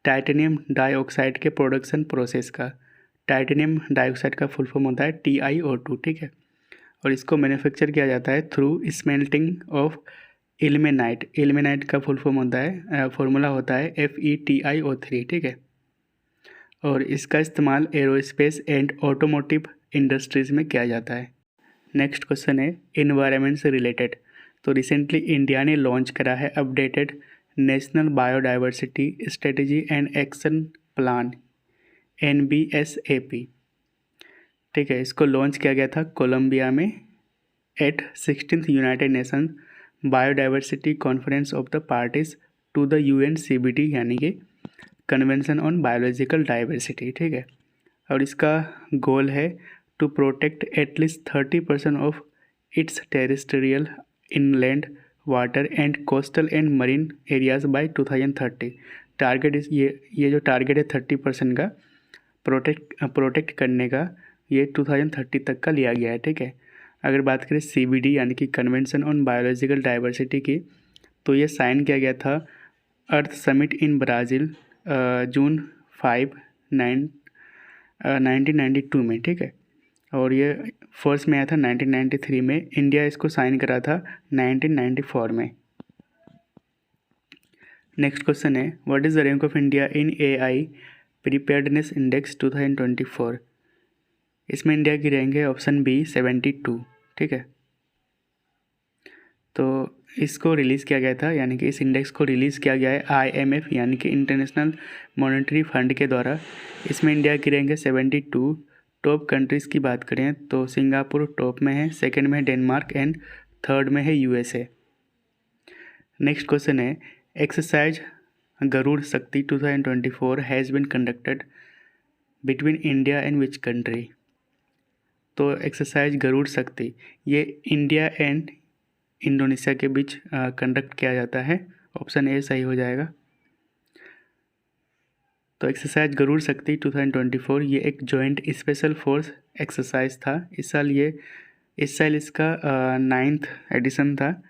टाइटेनियम डाइऑक्साइड के प्रोडक्शन प्रोसेस का। टाइटेनियम डाइऑक्साइड का फुल फॉर्म होता है TiO2। ठीक है। और इसको मैन्युफैक्चर किया जाता है through smelting of ilmenite. Ilmenite का फुल फॉर्म होता है, फॉर्मूला होता है FeTiO3। ठीक है। और इसका इस्तेमाल एरोस्पेस एंड ऑटोमोटिव इंडस्ट्रीज़ में किया जाता है। नेक्स्ट क्वेश्चन है इन्वायरमेंट से रिलेटेड। तो रिसेंटली इंडिया ने लॉन्च करा है updated national biodiversity strategy and action plan NBSAP। ठीक है। इसको लॉन्च किया गया था कोलंबिया में at 16th United Nations biodiversity conference of the parties to the UNCBD यानी कि कन्वेंशन ऑन बायोलॉजिकल डाइवर्सिटी। ठीक है। और इसका गोल है to protect at least 30% of its terrestrial inland water and coastal and marine areas by 2030। Target इस ये जो टारगेट है 30% का प्रोटेक्ट करने का, ये 2030 तक का लिया गया है। ठीक है। अगर बात करें CBD यानी कि कन्वेंशन ऑन बायोलॉजिकल डाइवर्सिटी की, तो ये साइन किया गया था अर्थ समिट इन ब्राज़ील जून 5 1992 में। ठीक है। और ये फर्स्ट में आया था 1993 में। इंडिया इसको साइन करा था 1994 में। नेक्स्ट क्वेश्चन है what is the rank of India in AI preparedness index 2024। इसमें इंडिया की रैंक है ऑप्शन बी 72। ठीक है। तो इसको रिलीज़ किया गया था, यानी कि इस इंडेक्स को रिलीज़ किया गया है IMF यानी कि इंटरनेशनल मॉनेटरी फंड के द्वारा। इसमें इंडिया की रैंक है 72। टॉप कंट्रीज़ की बात करें तो सिंगापुर टॉप में है, सेकंड में है डेनमार्क एंड थर्ड में है USA। नेक्स्ट क्वेश्चन है exercise Garud Shakti 2024 has been conducted between India and which country. तो एक्सरसाइज गरुड़ शक्ति ये इंडिया एंड इंडोनेशिया के बीच कंडक्ट किया जाता है। ऑप्शन ए सही हो जाएगा। तो एक्सरसाइज गरुड़ शक्ति 2024 ये एक जॉइंट स्पेशल फोर्स एक्सरसाइज था। इस साल इसका 9th एडिशन था।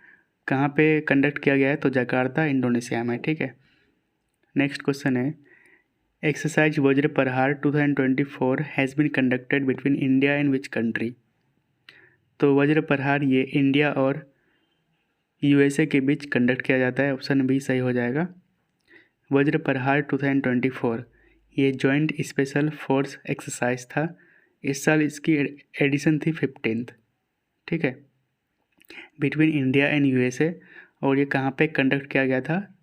कहाँ पे कंडक्ट किया गया है तो जकार्ता इंडोनेशिया में। ठीक है। नेक्स्ट क्वेश्चन है exercise Vajra Prahar 2024 has been conducted between India and which country. तो वज्र प्रहार ये इंडिया और USA के बीच कंडक्ट किया जाता है। ऑप्शन बी सही हो जाएगा। वज्र प्रहार 2024 ये जॉइंट स्पेशल फोर्स एक्सरसाइज था। इस साल इसकी एडिशन थी 15th। ठीक है। Between India and USA। और ये कहाँ पे कंडक्ट किया गया था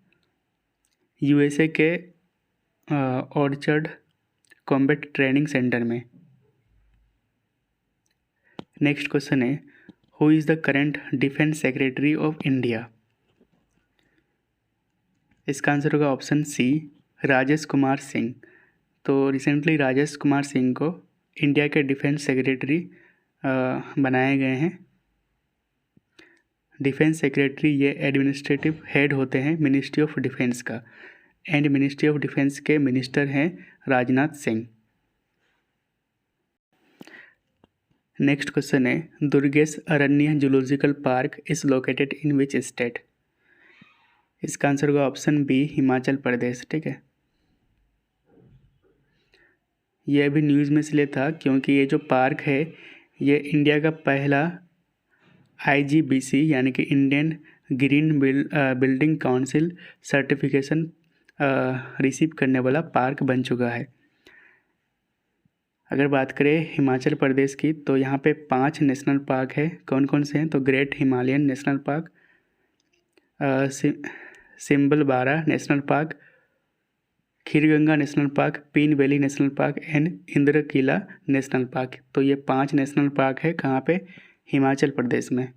USA के ऑर्चर्ड कॉम्बैट ट्रेनिंग सेंटर में। नेक्स्ट क्वेश्चन है who is the current defence secretary of India. इसका आंसर होगा ऑप्शन सी राजेश कुमार सिंह। तो रिसेंटली राजेश कुमार सिंह को इंडिया के डिफेंस सेक्रेटरी बनाए गए हैं। डिफेंस सेक्रेटरी ये एडमिनिस्ट्रेटिव हेड होते हैं मिनिस्ट्री ऑफ डिफेंस का, एंड मिनिस्ट्री ऑफ डिफेंस के मिनिस्टर हैं राजनाथ सिंह। नेक्स्ट क्वेश्चन है Durgesh Aranya zoological park is located in which state. इसका आंसर होगा ऑप्शन बी हिमाचल प्रदेश। ठीक है। ये अभी न्यूज़ में इसलिए था क्योंकि ये जो पार्क है ये इंडिया का पहला IGBC यानी कि Indian green building council certification receive करने वाला पार्क बन चुका है। अगर बात करें हिमाचल प्रदेश की तो यहाँ पे 5 नेशनल पार्क है। कौन कौन से हैं तो great Himalayan national park, Simbalbara national park, Khirganga national park, Pin valley national park and Inderkilla national park. तो ये 5 नेशनल पार्क है कहाँ पे हिमाचल प्रदेश में।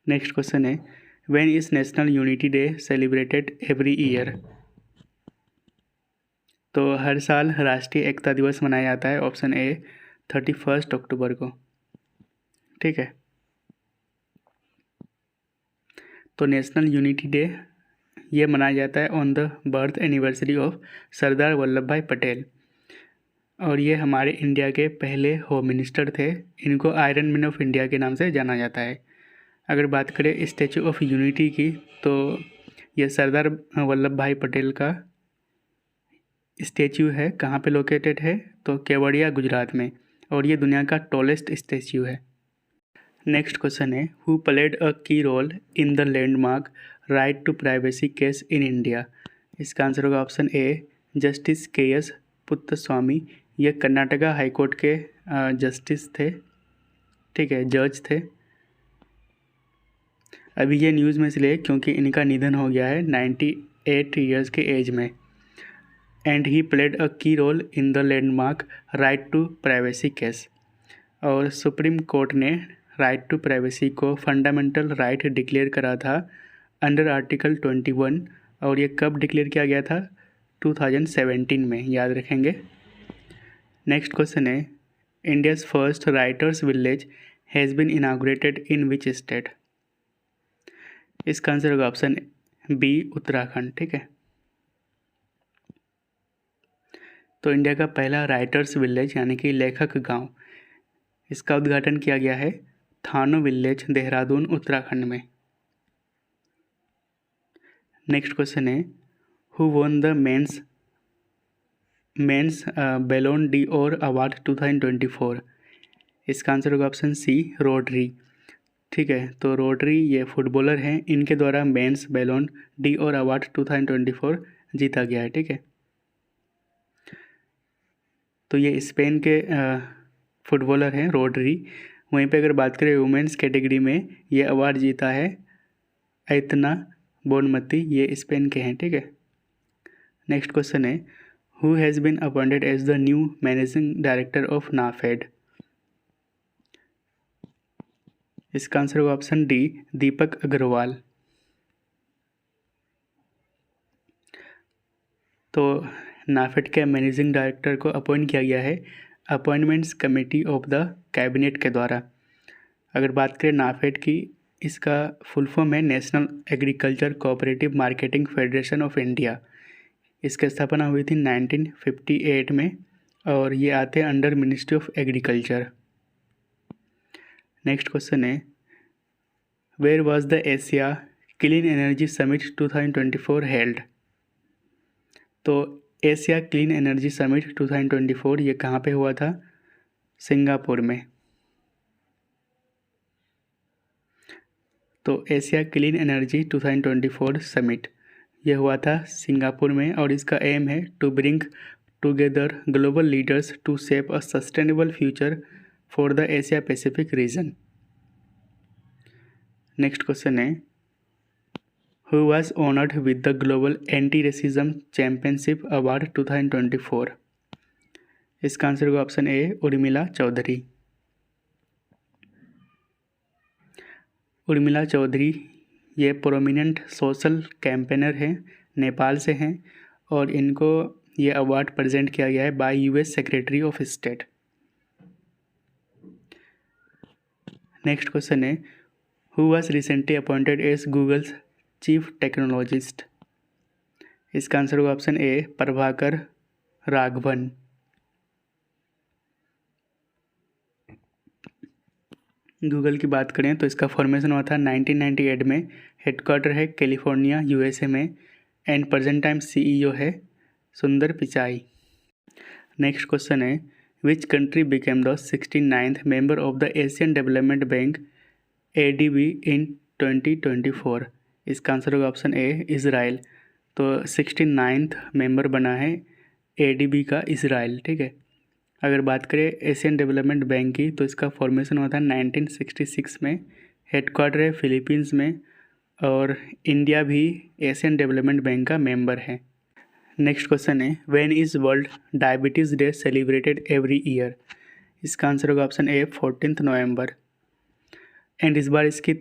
नेक्स्ट क्वेश्चन है when is national unity day celebrated every year. तो हर साल राष्ट्रीय एकता दिवस मनाया जाता है। ऑप्शन ए 31 अक्टूबर को। ठीक है। तो नेशनल यूनिटी डे ये मनाया जाता है on the birth anniversary of Sardar Vallabhbhai Patel. और ये हमारे इंडिया के पहले होम मिनिस्टर थे। इनको आयरन मैन ऑफ इंडिया के नाम से जाना जाता है। अगर बात करें स्टैचू ऑफ यूनिटी की तो ये सरदार वल्लभ भाई पटेल का स्टैचू है। कहाँ पे लोकेटेड है तो केवड़िया गुजरात में, और ये दुनिया का टॉलेस्ट स्टैचू है। नेक्स्ट क्वेश्चन है who played a key role in the landmark right to privacy case in India. इसका आंसर होगा option A justice KS Puttaswamy. ये कर्नाटका हाईकोर्ट के जस्टिस थे। ठीक है, जज थे। अभी ये न्यूज़ में इसलिए क्योंकि इनका निधन हो गया है 98 ईयर्स के एज में। And he played a key role in the landmark right to privacy case. और सुप्रीम कोर्ट ने राइट टू प्राइवेसी को फंडामेंटल राइट डिक्लेयर करा था अंडर आर्टिकल 21। और ये कब डिक्लेयर किया गया था 2017 में, याद रखेंगे। नेक्स्ट क्वेश्चन है India's first writers village has been inaugurated in which state? इसका आंसर होगा ऑप्शन बी उत्तराखंड। ठीक है, तो इंडिया का पहला राइटर्स विलेज यानी कि लेखक गांव, इसका उद्घाटन किया गया है थानो विलेज, देहरादून, उत्तराखंड में। नेक्स्ट क्वेश्चन है who won the men's Ballon d'Or award 2024? इसका आंसर होगा ऑप्शन सी रोड्री। ठीक है, तो रोड्री ये फुटबॉलर हैं, इनके द्वारा mains Ballon d'Or award 2024 जीता गया है। ठीक है, तो ये स्पेन के फुटबॉलर हैं रोड्री। वहीं पे अगर बात करें वुमेंस कैटेगरी में ये अवार्ड जीता है ऐतना बोनमती, ये स्पेन के हैं। ठीक है, नेक्स्ट क्वेश्चन है who has been appointed as the new managing director of NAFED? इसका आंसर होगा ऑप्शन डी दीपक अग्रवाल। तो नाफेड के मैनेजिंग डायरेक्टर को अपॉइंट किया गया है appointments committee of the cabinet के द्वारा। अगर बात करें नाफेड की, इसका फुल फॉर्म है national agriculture cooperative marketing federation of India. इसकी स्थापना हुई थी 1958 में और ये आते हैं under ministry of agriculture. Next question है where was the Asia clean energy summit 2024 held? तो एशिया क्लीन एनर्जी समिट 2024 ये कहाँ पे हुआ था? सिंगापुर में। तो एशिया क्लीन एनर्जी 2024 समिट ये हुआ था सिंगापुर में और इसका एम है to bring together global leaders to shape a sustainable future for the Asia Pacific region. Next question है who was honoured with the global anti racism championship award 2024? इसका आंसर होगा ऑप्शन ए उर्मिला चौधरी। उर्मिला चौधरी ये प्रोमिनेंट सोशल कैंपेनर हैं, नेपाल से हैं और इनको ये अवार्ड प्रेजेंट किया गया है by US secretary of state. Next question है who was recently appointed as Google's chief technologist? इसका आंसर होगा option A Prabhakar Raghavan. Google की बात करें तो इसका फॉर्मेशन हुआ था 1998 में, हेडक्वार्टर है कैलिफोर्निया यूएसए में एंड प्रेजेंट टाइम सीईओ है सुंदर पिचाई। नेक्स्ट क्वेश्चन है which country became the 69th member of the Asian development bank ADB in 2024? इसका आंसर होगा ऑप्शन ए इज़राइल। तो 69th मेंबर बना है एडीबी का इज़राइल। ठीक है, अगर बात करें एशियन डेवलपमेंट बैंक की तो इसका फॉर्मेशन हुआ था 1966 में, हेडक्वार्टर है फिलीपींस में और इंडिया भी एशियन डेवलपमेंट बैंक का मेंबर है। नेक्स्ट क्वेश्चन है when is world diabetes day celebrated every year? इसका आंसर होगा ऑप्शन ए 14 नवंबर। एंड इस बार इसकी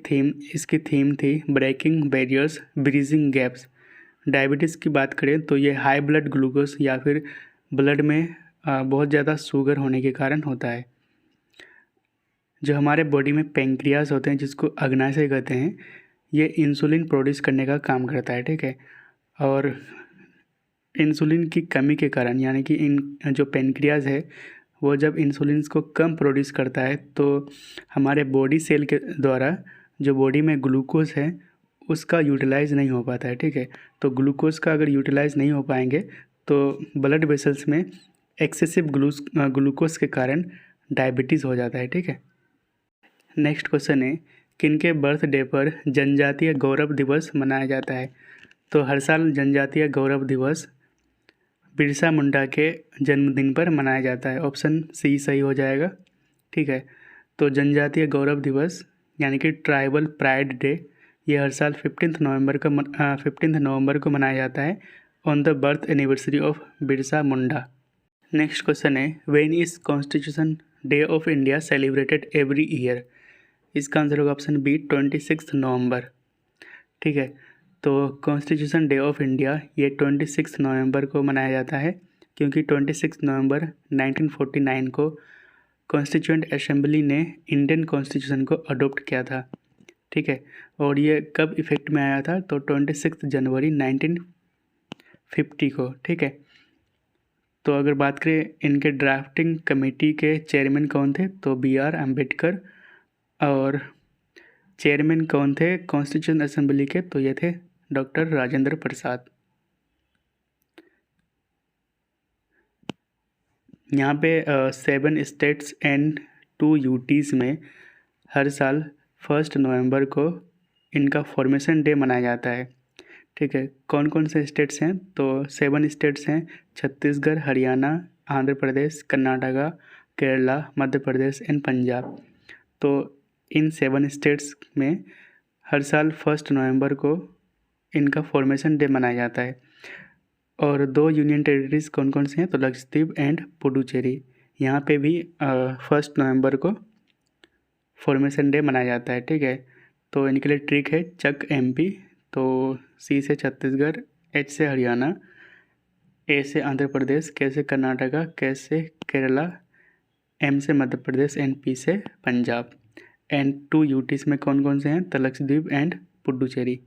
थीम थी breaking barriers bridging gaps. Diabetes की बात करें तो ये हाई ब्लड ग्लूकोज या फिर ब्लड में बहुत ज़्यादा शुगर होने के कारण होता है। जो हमारे बॉडी में पेंक्रियास होते हैं जिसको अग्नाशय कहते हैं, ये इंसुलिन प्रोड्यूस करने का काम करता है। ठीक है, और इंसुलिन की कमी के कारण यानी कि इन जो पेंक्रियास है वो जब इंसुलिन को कम प्रोड्यूस करता है तो हमारे बॉडी सेल के द्वारा जो बॉडी में ग्लूकोज है उसका यूटिलाइज़ नहीं हो पाता है। ठीक है, तो ग्लूकोज का अगर यूटिलाइज़ नहीं हो पाएंगे तो ब्लड वेसल्स में एक्सेसिव ग्लूकोज के कारण डायबिटीज़ हो जाता है। ठीक है, नेक्स्ट क्वेश्चन है किनके बर्थडे पर जनजातीय गौरव दिवस मनाया जाता है? तो हर साल जनजातीय गौरव दिवस बिरसा मुंडा के जन्मदिन पर मनाया जाता है। ऑप्शन सी सही हो जाएगा। ठीक है, तो जनजातीय गौरव दिवस यानी कि ट्राइबल प्राइड डे ये हर साल 15 नवंबर को मनाया जाता है on the birth anniversary of Birsa Munda. Next question है when is constitution day of India celebrated every year? इसका आंसर होगा ऑप्शन बी 26 नवंबर। ठीक है, तो कॉन्स्टिट्यूशन डे ऑफ इंडिया ये 26 नवंबर को मनाया जाता है क्योंकि 26 नवंबर 1949 को कॉन्स्टिट्यूएंट असेंबली ने इंडियन कॉन्स्टिट्यूशन को अडोप्ट किया था, ठीक है। और ये कब इफेक्ट में आया था, तो 26 जनवरी 1950 को, ठीक है। तो अगर बात करें इनके ड्राफ्टिंग कमेटी के चेयरमैन कौन थे, तो BR अम्बेडकर। और चेयरमैन कौन थे कॉन्स्टिट्यूशन असेंबली के, तो ये थे डॉक्टर राजेंद्र प्रसाद। यहाँ पे 7 स्टेट्स एंड 2 UTs में हर साल 1 नवंबर को इनका फॉर्मेशन डे मनाया जाता है, ठीक है। कौन कौन से स्टेट्स हैं, तो 7 स्टेट्स हैं, छत्तीसगढ़, हरियाणा, आंध्र प्रदेश, कर्नाटका, केरला, मध्य प्रदेश एंड पंजाब। तो इन 7 स्टेट्स में हर साल 1 नवंबर को इनका फॉर्मेशन डे मनाया जाता है। और 2 यूनियन टेरिटरीज कौन कौन से हैं, तो लक्षद्वीप एंड पुडुचेरी। यहाँ पे भी 1 नवंबर को फॉर्मेशन डे मनाया जाता है, ठीक है। तो इनके लिए ट्रिक है चक MP, तो C से छत्तीसगढ़, H से हरियाणा, A से आंध्र प्रदेश, K से कर्नाटका, K से केरला, M से मध्य प्रदेश एंड P से पंजाब। एंड 2 UTs में कौन कौन से हैं, तो Lakshadweep and Puducherry.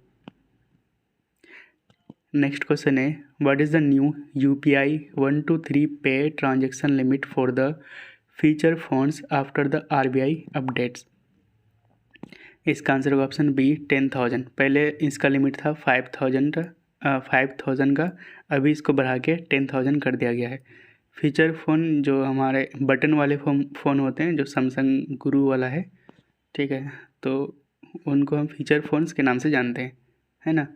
Next question है what is the new UPI 123 pay transaction limit for the feature phones after the RBI updates. इसका आंसर होगा ऑप्शन B 10,000। पहले इसका लिमिट था 5,000 का, अभी इसको बढ़ा के 10,000 कर दिया गया है। फीचर फ़ोन जो हमारे बटन वाले फ़ोन होते हैं, जो सैमसंग गुरु वाला है, ठीक है, तो उनको हम फीचर फ़ोन्स के नाम से जानते हैं, है ना।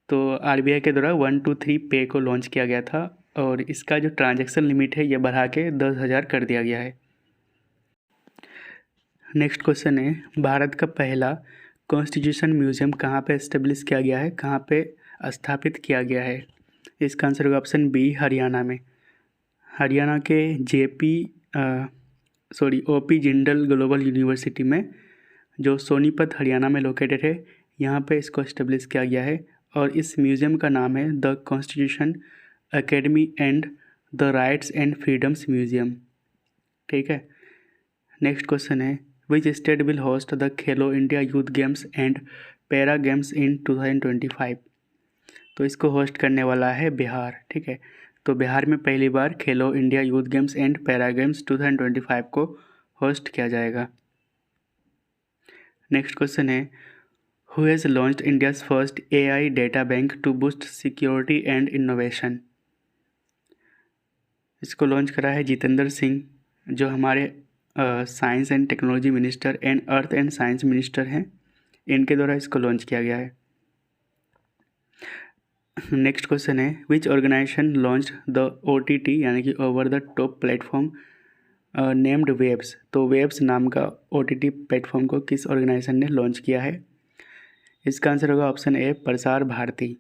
तो RBI के द्वारा 123 पे को लॉन्च किया गया था और इसका जो ट्रांजैक्शन लिमिट है ये बढ़ा के 10,000 कर दिया गया है। नेक्स्ट क्वेश्चन है भारत का पहला कॉन्स्टिट्यूशन म्यूज़ियम कहाँ पे एस्टेब्लिश किया गया है, कहाँ पे स्थापित किया गया है। इसका आंसर होगा ऑप्शन B हरियाणा में। हरियाणा के OP जिंदल ग्लोबल यूनिवर्सिटी में, जो सोनीपत हरियाणा में लोकेटेड है, यहाँ पे इसको एस्टेब्लिश किया गया है। और इस म्यूज़ियम का नाम है the constitution academy and the rights and freedoms museum, ठीक है। नेक्स्ट क्वेश्चन है which state will host the Khelo India youth games and para games in 2025। तो इसको होस्ट करने वाला है बिहार, ठीक है। तो बिहार में पहली बार Khelo India youth games and para games 2025 को होस्ट किया जाएगा। नेक्स्ट क्वेश्चन है who has launched India's first AI data bank to boost security and innovation. इसको लॉन्च करा है जितेंद्र सिंह, जो हमारे science and technology minister and earth and science minister हैं, इनके द्वारा इसको लॉन्च किया गया है। नेक्स्ट क्वेश्चन है which organisation launched the OTT यानी कि over the top platform named Waves. तो वेब्स नाम का OTT प्लेटफॉर्म को किस ऑर्गेनाइजेशन ने लॉन्च किया है। इसका आंसर होगा ऑप्शन A प्रसार भारती,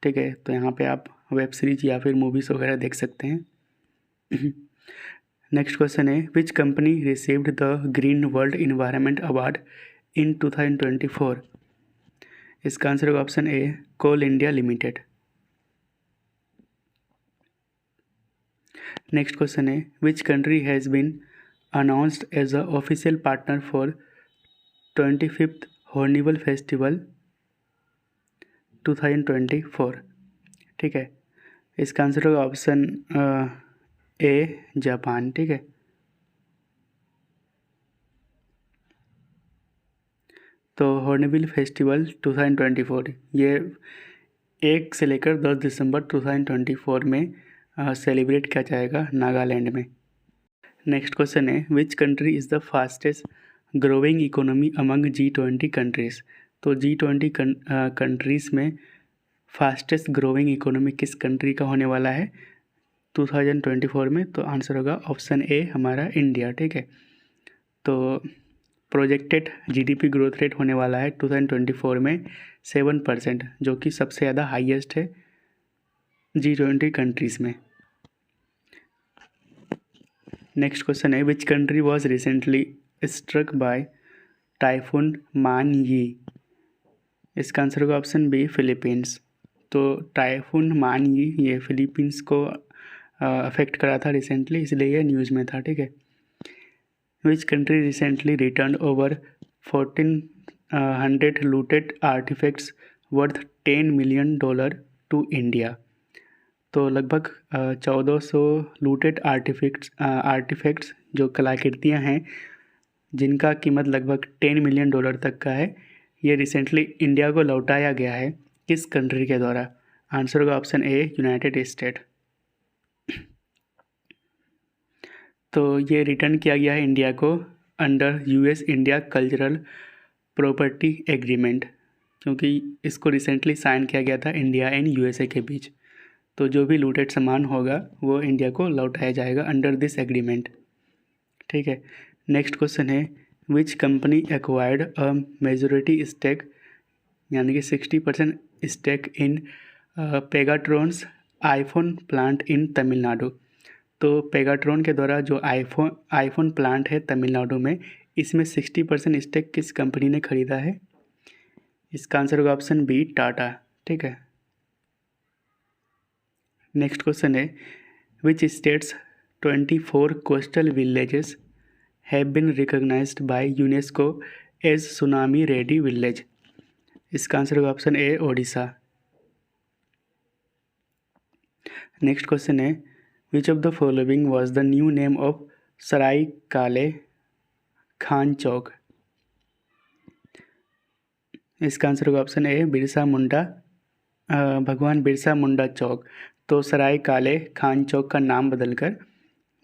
ठीक है। तो यहाँ पे आप वेब सीरीज या फिर मूवीज़ वगैरह देख सकते हैं। नेक्स्ट क्वेश्चन है which company received the green world environment award in 2024। इसका आंसर होगा option A Coal India limited. Next question है which country has been announced as a official partner for 25th hornbill festival 2024, ठीक है। इसका आंसर होगा ऑप्शन A जापान, ठीक है। तो हॉर्नबिल फेस्टिवल 2024 ये 1 से लेकर 10 दिसंबर 2024 में सेलिब्रेट किया जाएगा नागालैंड में। नेक्स्ट क्वेश्चन है which country is the fastest growing economy among G20 countries. तो G20 कंट्रीज़ में फास्टेस्ट ग्रोइंग इकोनॉमी किस कंट्री का होने वाला है 2024 में। तो आंसर होगा ऑप्शन A हमारा इंडिया, ठीक है। तो प्रोजेक्टेड GDP ग्रोथ रेट होने वाला है 2024 में 7%, जो कि सबसे ज़्यादा हाईएस्ट है G20 कंट्रीज़ में। नेक्स्ट क्वेश्चन है which country was recently struck by typhoon Manyi. इसका आंसर होगा ऑप्शन B फिलीपींस। तो टाइफून मानयी ये फिलीपींस को अफेक्ट करा था रिसेंटली, इसलिए ये न्यूज़ में था, ठीक है। Which country recently return over 1400 looted artefacts worth $10 million to India. तो लगभग 1400 लूटेड आर्टिफैक्ट्स जो कलाकृतियाँ हैं जिनका कीमत लगभग $10 million तक का है, ये रिसेंटली इंडिया को लौटाया गया है। किस कंट्री के द्वारा? आंसर होगा ऑप्शन ए, यूनाइटेड स्टेट। तो ये रिटर्न किया गया है इंडिया को under US India cultural property agreement, क्योंकि इसको रिसेंटली साइन किया गया था इंडिया एंड यूएसए के बीच। तो जो भी लूटेड सामान होगा वो इंडिया को लौटाया जाएगा अंडर दिस एग्रीमेंट। ठीक है, नेक्स्ट क्वेश्चन है which company acquired a majority stake यानी कि 60% stake in Pegatron's iPhone plant in Tamil Nadu. तो पेगाट्रॉन के द्वारा जो आईफोन प्लांट है तमिलनाडु में, इसमें 60% स्टेक किस कंपनी ने खरीदा है? इसका आंसर होगा ऑप्शन बी, टाटा। ठीक है, नेक्स्ट क्वेश्चन है which states 24 coastal villages have been recognised by UNESCO as tsunami ready village. इसका आंसर होगा option A, Odisha. Next question है which of the following was the new name of Sarai Kale Khan चौक। इसका आंसर होगा ऑप्शन ए, भगवान बिरसा मुंडा चौक। तो सराय काले खान चौक का नाम बदलकर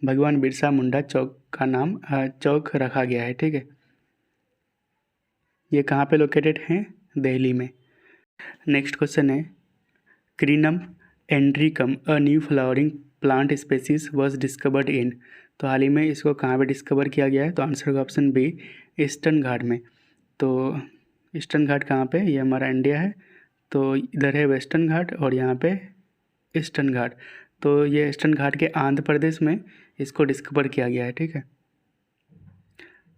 भगवान बिरसा मुंडा चौक का नाम चौक रखा गया है। ठीक है, ये कहाँ पे लोकेटेड है? दिल्ली में। नेक्स्ट क्वेश्चन है Crinum andricum a new flowering plant species was discovered in. तो हाल ही में इसको कहाँ पे डिस्कवर किया गया है? तो आंसर होगा ऑप्शन बी, ईस्टर्न घाट में। तो ईस्टर्न घाट कहाँ पे? ये हमारा इंडिया है। तो इधर है वेस्टर्न घाट और यहाँ पे ईस्टर्न घाट। तो ये ईस्टर्न घाट के आंध्र प्रदेश में इसको डिस्कवर किया गया है। ठीक है,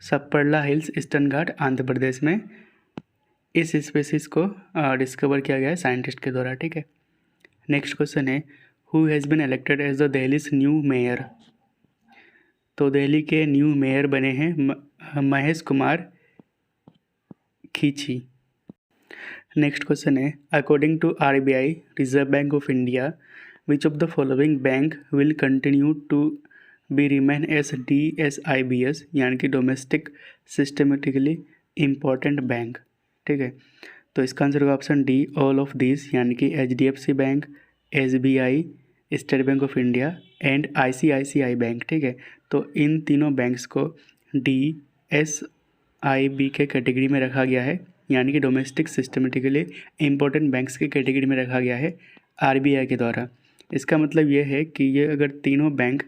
सप्परला हिल्स ईस्टर्न घाट आंध्र प्रदेश में इस स्पेसीज को डिस्कवर किया गया है साइंटिस्ट के द्वारा। ठीक है, नेक्स्ट क्वेश्चन है who has been elected as the Delhi's new mayor. तो दिल्ली के न्यू मेयर बने हैं महेश कुमार खीची। नेक्स्ट क्वेश्चन है according to RBI reserve bank of India which of the following bank will continue to be remain as DSIBS यानी कि डोमेस्टिक सिस्टमेटिकली इम्पॉर्टेंट बैंक। ठीक है, तो इसका आंसर होगा option D, all of this यानी कि HDFC bank, SBI, state bank of India and ICICI bank. ठीक है, तो इन तीनों बैंक्स को DSIB के कैटेगरी में रखा गया है यानी कि डोमेस्टिक सिस्टमेटिकली इम्पोर्टेंट बैंक्स की कैटेगरी में रखा गया है RBI के द्वारा। इसका मतलब ये है कि ये अगर तीनों बैंक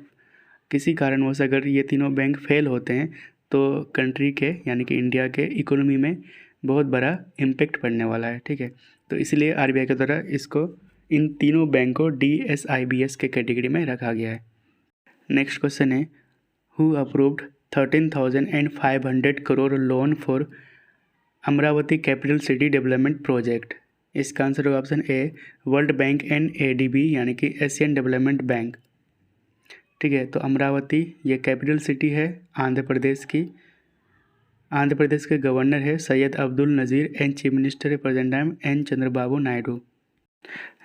किसी कारणवश अगर ये तीनों बैंक फेल होते हैं तो कंट्री के यानी कि इंडिया के इकोनॉमी में बहुत बड़ा इम्पेक्ट पड़ने वाला है। ठीक है, तो इसलिए RBI के द्वारा इसको इन तीनों बैंक को DSIBS के कैटेगरी में रखा गया है। नेक्स्ट क्वेश्चन है who approved 13,500 crore loan for Amravati capital city development project. इसका आंसर होगा option A, world bank and ADB यानी कि एशियन डेवलपमेंट बैंक। ठीक है, तो अमरावती ये कैपिटल सिटी है आंध्र प्रदेश की। आंध्र प्रदेश के गवर्नर है Syed Abdul Nazeer and chief minister है present time N Chandrababu Naidu.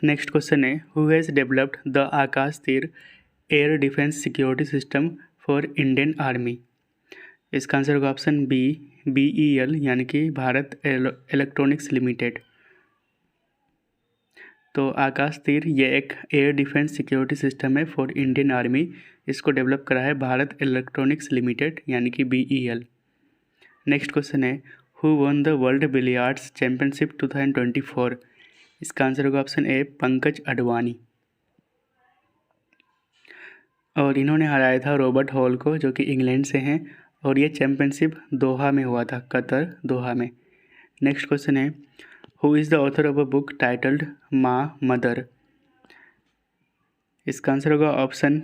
Next question है who has developed the Akashteer air defence security system for Indian army. इसका आंसर होगा ऑप्शन बी, BEL यानी कि भारत इलेक्ट्रॉनिक्स लिमिटेड। तो आकाश तीर ये एक एयर डिफेंस सिक्योरिटी सिस्टम है फॉर इंडियन आर्मी। इसको डेवलप करा है भारत इलेक्ट्रॉनिक्स लिमिटेड यानी कि BEL। नेक्स्ट क्वेश्चन है who one the world billiards championship 2024। इसका आंसर होगा ऑप्शन ए, पंकज अडवाणी। और इन्होंने हराया था रॉबर्ट हॉल को जो कि इंग्लैंड से हैं और ये चैम्पियनशिप दोहा में हुआ था, कतर दोहा में। नेक्स्ट क्वेश्चन है who is the author of a book titled Maa mother. इसका आंसर होगा ऑप्शन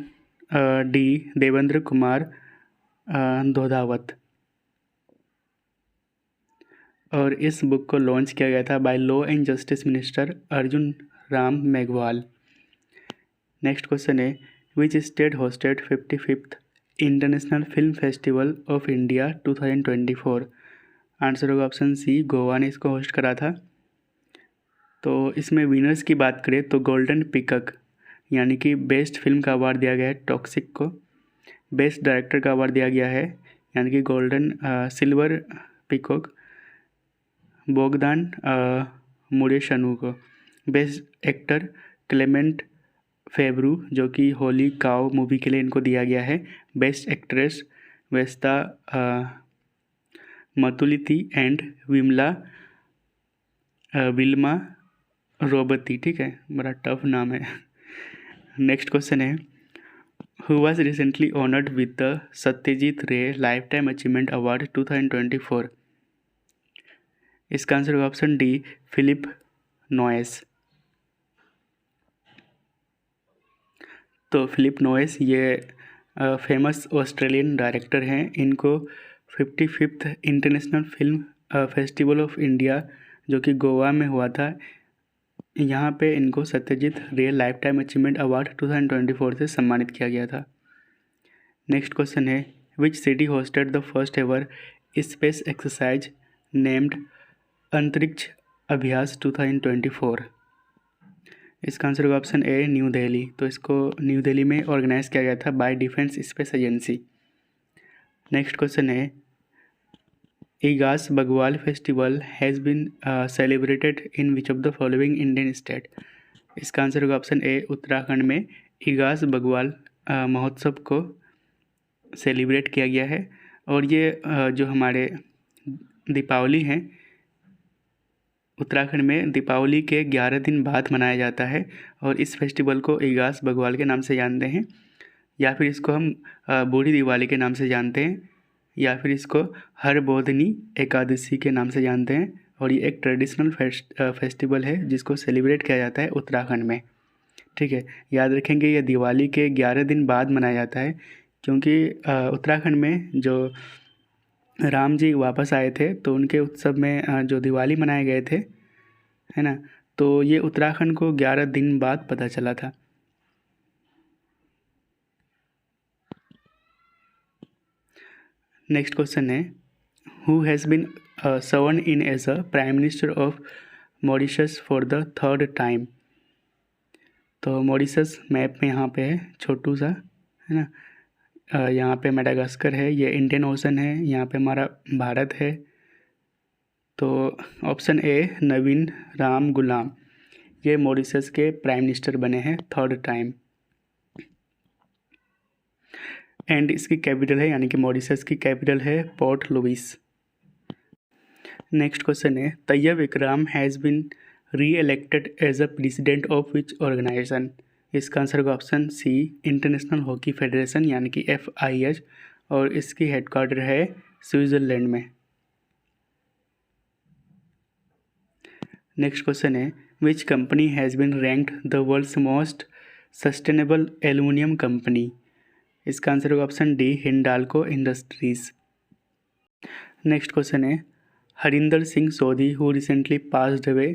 डी, देवेंद्र कुमार दोधावत। और इस बुक को लॉन्च किया गया था by law and justice minister Arjun Ram Meghwal. Next question है which state hosted 55th international film festival of India 2024। Answer होगा ऑप्शन सी, गोवा ने इसको होस्ट करा था। तो इसमें विनर्स की बात करें तो गोल्डन पिकक यानी कि बेस्ट फिल्म का अवार्ड दिया गया है टॉक्सिक को। बेस्ट डायरेक्टर का अवार्ड दिया गया है यानी कि golden silver peacock Bogdan Muresanu को। बेस्ट एक्टर क्लेमेंट फेब्रू जो कि होली काउ मूवी के लिए इनको दिया गया है। Best actress Vesta Matulyte and Vilma Robati. ठीक है, बड़ा टफ नाम है। नेक्स्ट क्वेश्चन है, who was recently honoured with the Satyajit Ray lifetime achievement award 2024। इसका आंसर होगा ऑप्शन डी, फिलिप नोएस। तो फिलिप नोएस ये फेमस ऑस्ट्रेलियन डायरेक्टर हैं। इनको 55th international film festival of India जो कि गोवा में हुआ था, यहाँ पे इनको Satyajit Ray lifetime achievement award 2024 से सम्मानित किया गया था। नेक्स्ट क्वेश्चन है, which city hosted the first ever space exercise named अंतरिक्ष अभ्यास 2024। इसका आंसर होगा ऑप्शन ए, न्यू दिल्ली। तो इसको न्यू दिल्ली में ऑर्गेनाइज किया गया था by defence space agency. Next question है, Igas Bagwal festival has been celebrated in which of the following Indian state. इसका आंसर होगा ऑप्शन ए, उत्तराखंड में इगास बगवाल महोत्सव को सेलिब्रेट किया गया है। और ये जो हमारे दीपावली हैं, उत्तराखंड में दीपावली के 11 दिन बाद मनाया जाता है और इस फेस्टिवल को इगास बगवाल के नाम से जानते हैं, या फिर इसको हम बूढ़ी दिवाली के नाम से जानते हैं, या फिर इसको हरबोधनी एकादशी के नाम से जानते हैं। और ये एक ट्रेडिशनल फेस्टिवल है जिसको सेलिब्रेट किया जाता है उत्तराखंड में। ठीक है, याद रखेंगे ये दिवाली के 11 दिन बाद मनाया जाता है, क्योंकि उत्तराखंड में जो राम जी वापस आए थे तो उनके उत्सव में जो दिवाली मनाए गए थे, है ना, तो ये उत्तराखंड को 11 दिन बाद पता चला था। नेक्स्ट क्वेश्चन है, who has been sworn in as a prime minister of Mauritius for the third time. तो मॉरिशस मैप में यहाँ पे है, छोटू सा, है ना। यहाँ पे मेडागास्कर है, ये इंडियन ओशन है, यहाँ पे हमारा भारत है। तो ऑप्शन ए, नवीन राम गुलाम, ये मॉरिशस के प्राइम मिनिस्टर बने हैं थर्ड टाइम। एंड इसकी कैपिटल है, यानी कि मॉरिशस की कैपिटल है पोर्ट लुइस। नेक्स्ट क्वेश्चन है, Tayyab Ikram has been reelected as a president of which organisation. इसका आंसर होगा option C, international hockey federation यानी कि FIH, और इसकी हेडक्वार्टर है स्विट्ज़रलैंड में। नेक्स्ट क्वेश्चन है, which company has been ranked the world's most sustainable aluminium company. इसका आंसर होगा option D, Hindalco industries. Next question है, Harinder Singh Sodhi who recently passed away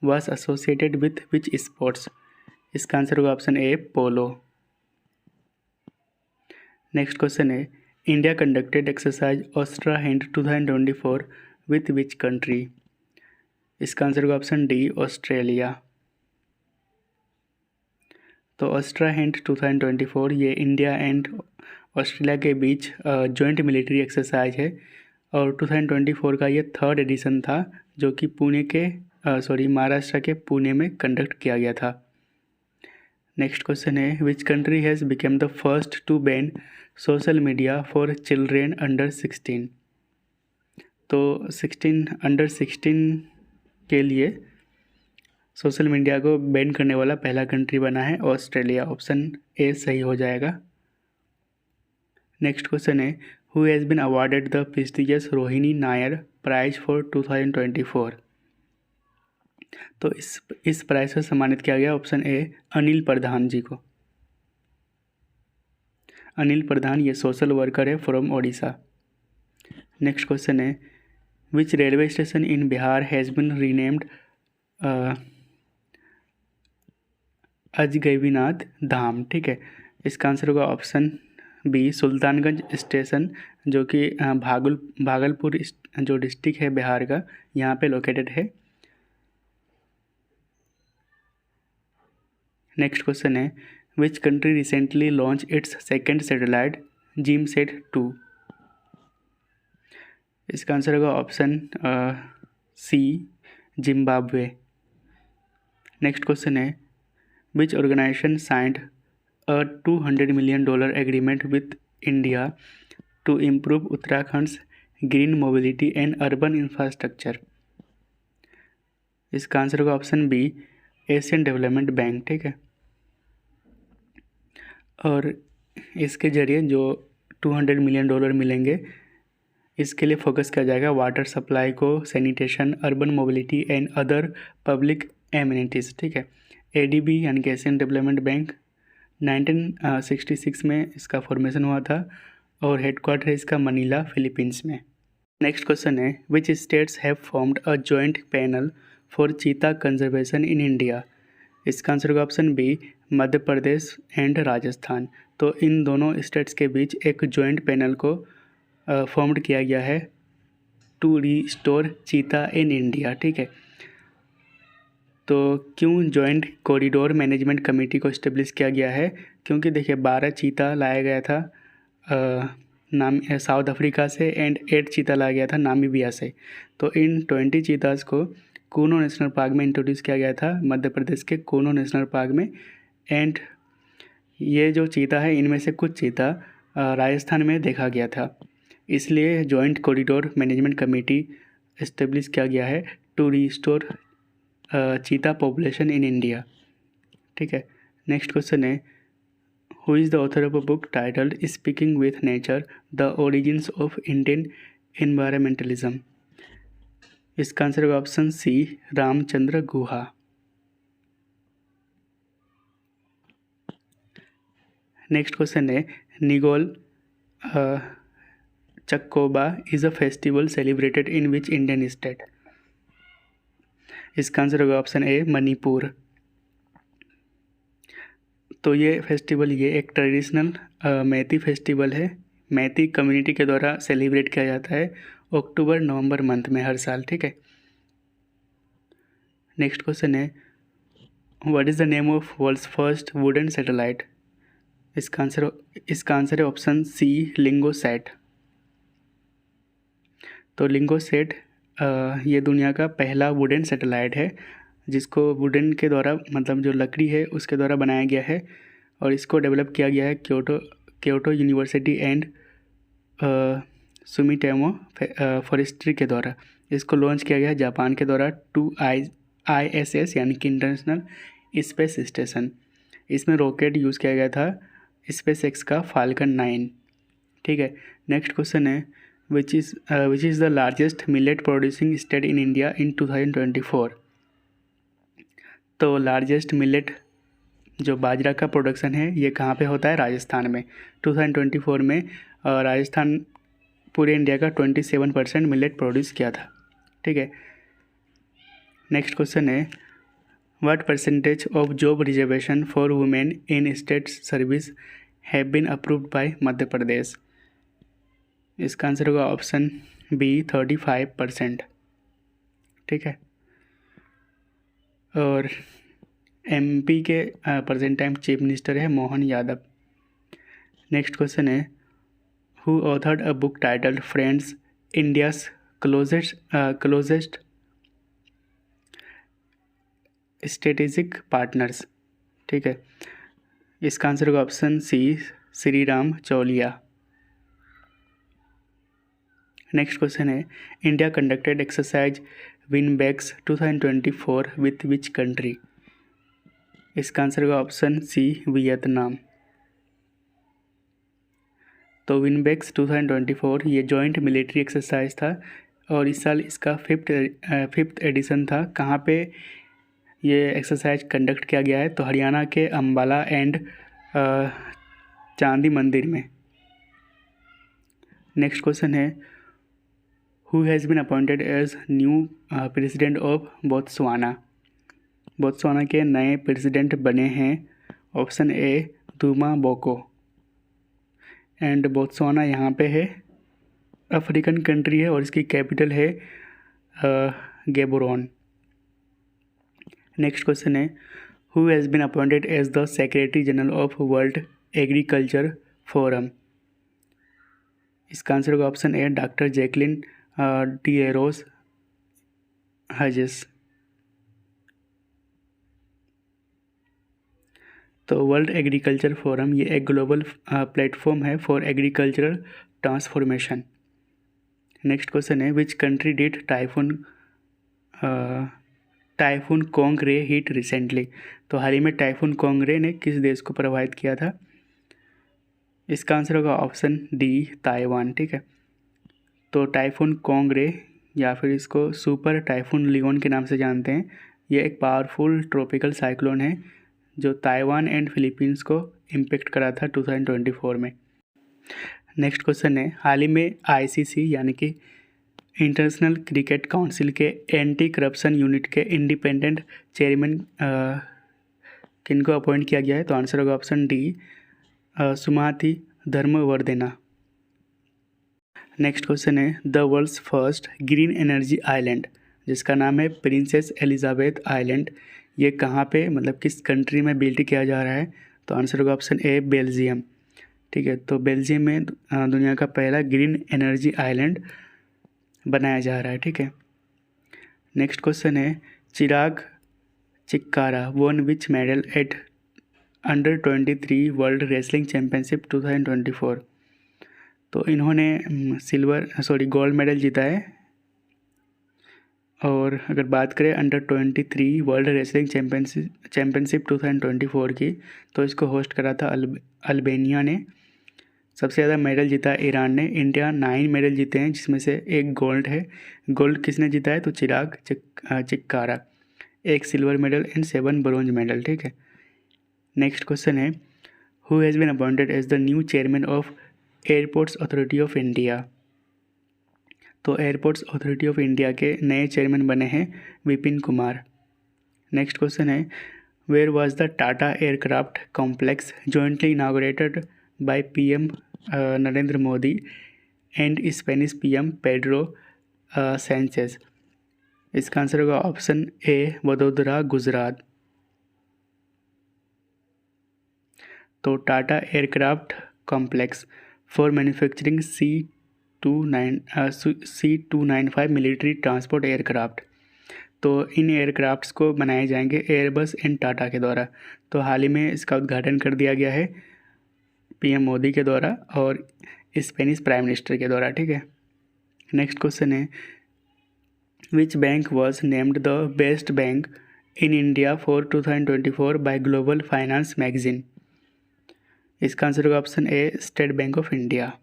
was associated with which sports. इसका आंसर होगा option A, polo. Next question है, India conducted exercise AustraHind 2024 with which country. इसका आंसर होगा ऑप्शन डी, ऑस्ट्रेलिया। तो ऑस्ट्रा हैंड 2024 ये इंडिया एंड ऑस्ट्रेलिया के बीच जॉइंट मिलिट्री एक्सरसाइज है और 2024 का ये थर्ड एडिशन था जो कि महाराष्ट्र के पुणे में कंडक्ट किया गया था। नेक्स्ट क्वेश्चन है, which country has become the first to ban social media for children under 16। तो अंडर 16 के लिए सोशल मीडिया को बैन करने वाला पहला कंट्री बना है ऑस्ट्रेलिया। ऑप्शन ए सही हो जाएगा। नेक्स्ट क्वेश्चन है, who has been awarded the prestigious Rohini Nayyar prize for 2024। तो इस प्राइज से सम्मानित किया गया ऑप्शन ए, अनिल प्रधान जी को। अनिल प्रधान ये सोशल वर्कर है फ्रॉम ओडिशा। नेक्स्ट क्वेश्चन है, which railway station in Bihar has been renamed Ajgaibinath Dham. ठीक है, इसका आंसर होगा ऑप्शन बी सुल्तानगंज स्टेशन जो कि भागलपुर जो डिस्ट्रिक्ट है बिहार का, यहाँ पे लोकेटेड है। नेक्स्ट क्वेश्चन है which country recently launch its second satellite ZimSat two. इसका आंसर होगा option C Zimbabwe. Next question है which organisation signed a $200 million agreement with India to improve Uttarakhand's green mobility and urban infrastructure। इसका आंसर होगा option B Asian development bank. ठीक है, और इसके जरिए जो $200 मिलियन मिलेंगे, इसके लिए फोकस किया जाएगा वाटर सप्लाई को, sanitation, urban mobility and other public amenities. ठीक है, एडीबी यानी कि एशियन डेवलपमेंट बैंक 1966 में इसका फॉर्मेशन हुआ था और हेडक्वार्टर है इसका मनीला फिलीपींस में। नेक्स्ट क्वेश्चन है which states have formed a joint panel for cheetah conservation in India. इसका आंसर होगा option B Madhya Pradesh and Rajasthan. तो इन दोनों स्टेट्स के बीच एक जॉइंट पैनल को फॉर्म्ड किया गया है टू रिस्टोर चीता इन इंडिया। ठीक है, तो क्यों जॉइंट कॉरिडोर मैनेजमेंट कमेटी को इस्टेब्लिश किया गया है? क्योंकि देखिए 12 चीता लाया गया था साउथ अफ्रीका से एंड 8 चीता लाया गया था नामीबिया से। तो इन 20 चीतास को कूनो नेशनल पार्क में इंट्रोड्यूस किया गया था, मध्य प्रदेश के कूनो नेशनल पार्क में। एंड ये जो चीता है इनमें से कुछ चीता राजस्थान में देखा गया था, इसलिए joint corridor management committee establish किया गया है to restore cheetah population in India. ठीक है, नेक्स्ट क्वेश्चन है who is the author of a book titled speaking with nature the origins of Indian environmentalism. इसका आंसर होगा option C Ramachandra Guha. Next question है Ningol Chakkouba is a festival celebrated in which Indian state. इसका आंसर होगा ऑप्शन ए मणिपुर। तो ये फेस्टिवल एक ट्रेडिशनल मैती फेस्टिवल है, मैती कम्युनिटी के द्वारा सेलिब्रेट किया जाता है अक्टूबर-नवंबर मंथ में हर साल। ठीक है, नेक्स्ट क्वेश्चन है what is the name of world's first wooden satellite. इसका आंसर है ऑप्शन सी लिंगोसैट। तो लिंगोसैट ये दुनिया का पहला वुडन सैटेलाइट है जिसको वुडन के द्वारा मतलब जो लकड़ी है उसके द्वारा बनाया गया है और इसको डेवलप किया गया है Kyoto university and Sumitomo forestry के द्वारा। इसको लॉन्च किया गया है जापान के द्वारा टू ISS यानी कि इंटरनेशनल स्पेस स्टेशन। इसमें रॉकेट यूज़ किया गया था SpaceX का फाल्कन 9। ठीक है, नेक्स्ट क्वेश्चन है which is the largest millet producing state in India in 2024। तो लार्जेस्ट मिलेट जो बाजरा का प्रोडक्शन है ये कहाँ पे होता है? राजस्थान में। 2024 में राजस्थान पूरे इंडिया का 27% मिलेट प्रोड्यूस किया था। ठीक है, नेक्स्ट क्वेश्चन है what percentage of job reservation for women in state service have been approved by Madhya Pradesh. इसका आंसर होगा ऑप्शन बी 35%। ठीक है, और MP के प्रेजेंट टाइम चीफ मिनिस्टर है मोहन यादव। नेक्स्ट क्वेश्चन है who authored a book titled friends India's closest strategic partners. ठीक है, इसका आंसर होगा option C Shri Ram Chaulia. Next question है India conducted exercise VINBAX 2024 with which country. इसका आंसर होगा ऑप्शन सी वियतनाम। तो विनबैक्स 2024 ये जॉइंट मिलिट्री एक्सरसाइज था और इस साल इसका फिफ्थ एडिशन था। कहाँ पे ये एक्सरसाइज कंडक्ट किया गया है? तो हरियाणा के अम्बाला एंड चांदी मंदिर में। नेक्स्ट क्वेश्चन है who has been appointed as new president of Botswana. Botswana के नए प्रेसिडेंट बने हैं option A Duma Boko and Botswana यहाँ पे है, अफ्रीकन कंट्री है और इसकी कैपिटल है गैबोरोन। नेक्स्ट क्वेश्चन है who has been appointed as the secretary general of world agriculture forum. इसका आंसर होगा option A doctor Jacqueline d'Arros Hughes. तो वर्ल्ड एग्रीकल्चर फोरम ये एक ग्लोबल प्लेटफॉर्म है for agricultural transformation. Next question है which country did typhoon Kongrey hit recently. तो हाल ही में टाइफून कोंगरे ने किस देश को प्रभावित किया था। इसका आंसर होगा ऑप्शन डी ताइवान। ठीक है, तो टाइफून कोंगरे या फिर इसको सुपर टाइफून लियोन के नाम से जानते हैं, ये एक पावरफुल ट्रॉपिकल साइक्लोन है जो ताइवान एंड फिलीपींस को इम्पेक्ट करा था 2024 में। नेक्स्ट क्वेश्चन है हाल ही में आईसीसी यानी कि इंटरनेशनल क्रिकेट काउंसिल के एंटी करप्शन यूनिट के इंडिपेंडेंट चेयरमैन किनको अपॉइंट किया गया है। तो आंसर होगा option D Sumathi Dharmawardena. Next question है the world's first green energy island जिसका नाम है प्रिंसेस एलिजाबेथ आइलैंड, ये कहाँ पे मतलब किस कंट्री में बिल्ड किया जा रहा है। तो आंसर होगा ऑप्शन ए बेल्जियम। ठीक है, तो बेल्जियम में दुनिया का पहला ग्रीन एनर्जी आइलैंड बनाया जा रहा है। ठीक है, नेक्स्ट क्वेश्चन है Chirag Chikkara won which medal at under 23 world wrestling championship 2024। तो इन्होंने गोल्ड मेडल जीता है। और अगर बात करें अंडर 23 वर्ल्ड रेसलिंग चैम्पियनशिप 2024 की, तो इसको होस्ट करा था अल्बानिया ने। सबसे ज़्यादा मेडल जीता ईरान ने। इंडिया 9 मेडल जीते हैं जिसमें से 1 गोल्ड है। गोल्ड किसने जीता है, तो Chirag Chikkara, 1 silver medal and 7 bronze medal. ठीक है, नेक्स्ट क्वेश्चन है who has been appointed as the new chairman of airports authority of India. तो एयरपोर्ट्स अथॉरिटी ऑफ इंडिया के नए चेयरमैन बने हैं विपिन कुमार। नेक्स्ट क्वेश्चन है where was the Tata aircraft complex jointly inaugurated by PM Narendra Modi and Spanish PM Pedro Sanchez. इसका आंसर होगा ऑप्शन ए वडोदरा गुजरात। तो Tata aircraft complex for manufacturing C295 military transport aircraft. तो इन एयरक्राफ्ट्स को बनाए जाएंगे एयरबस एंड टाटा के द्वारा। तो हाल ही में इसका उद्घाटन कर दिया गया है पीएम मोदी के द्वारा और स्पेनिश प्राइम मिनिस्टर के द्वारा। ठीक है, नेक्स्ट क्वेश्चन है which bank was named the best bank in India for 2024 by global finance magazine. इसका आंसर होगा option A state bank of India.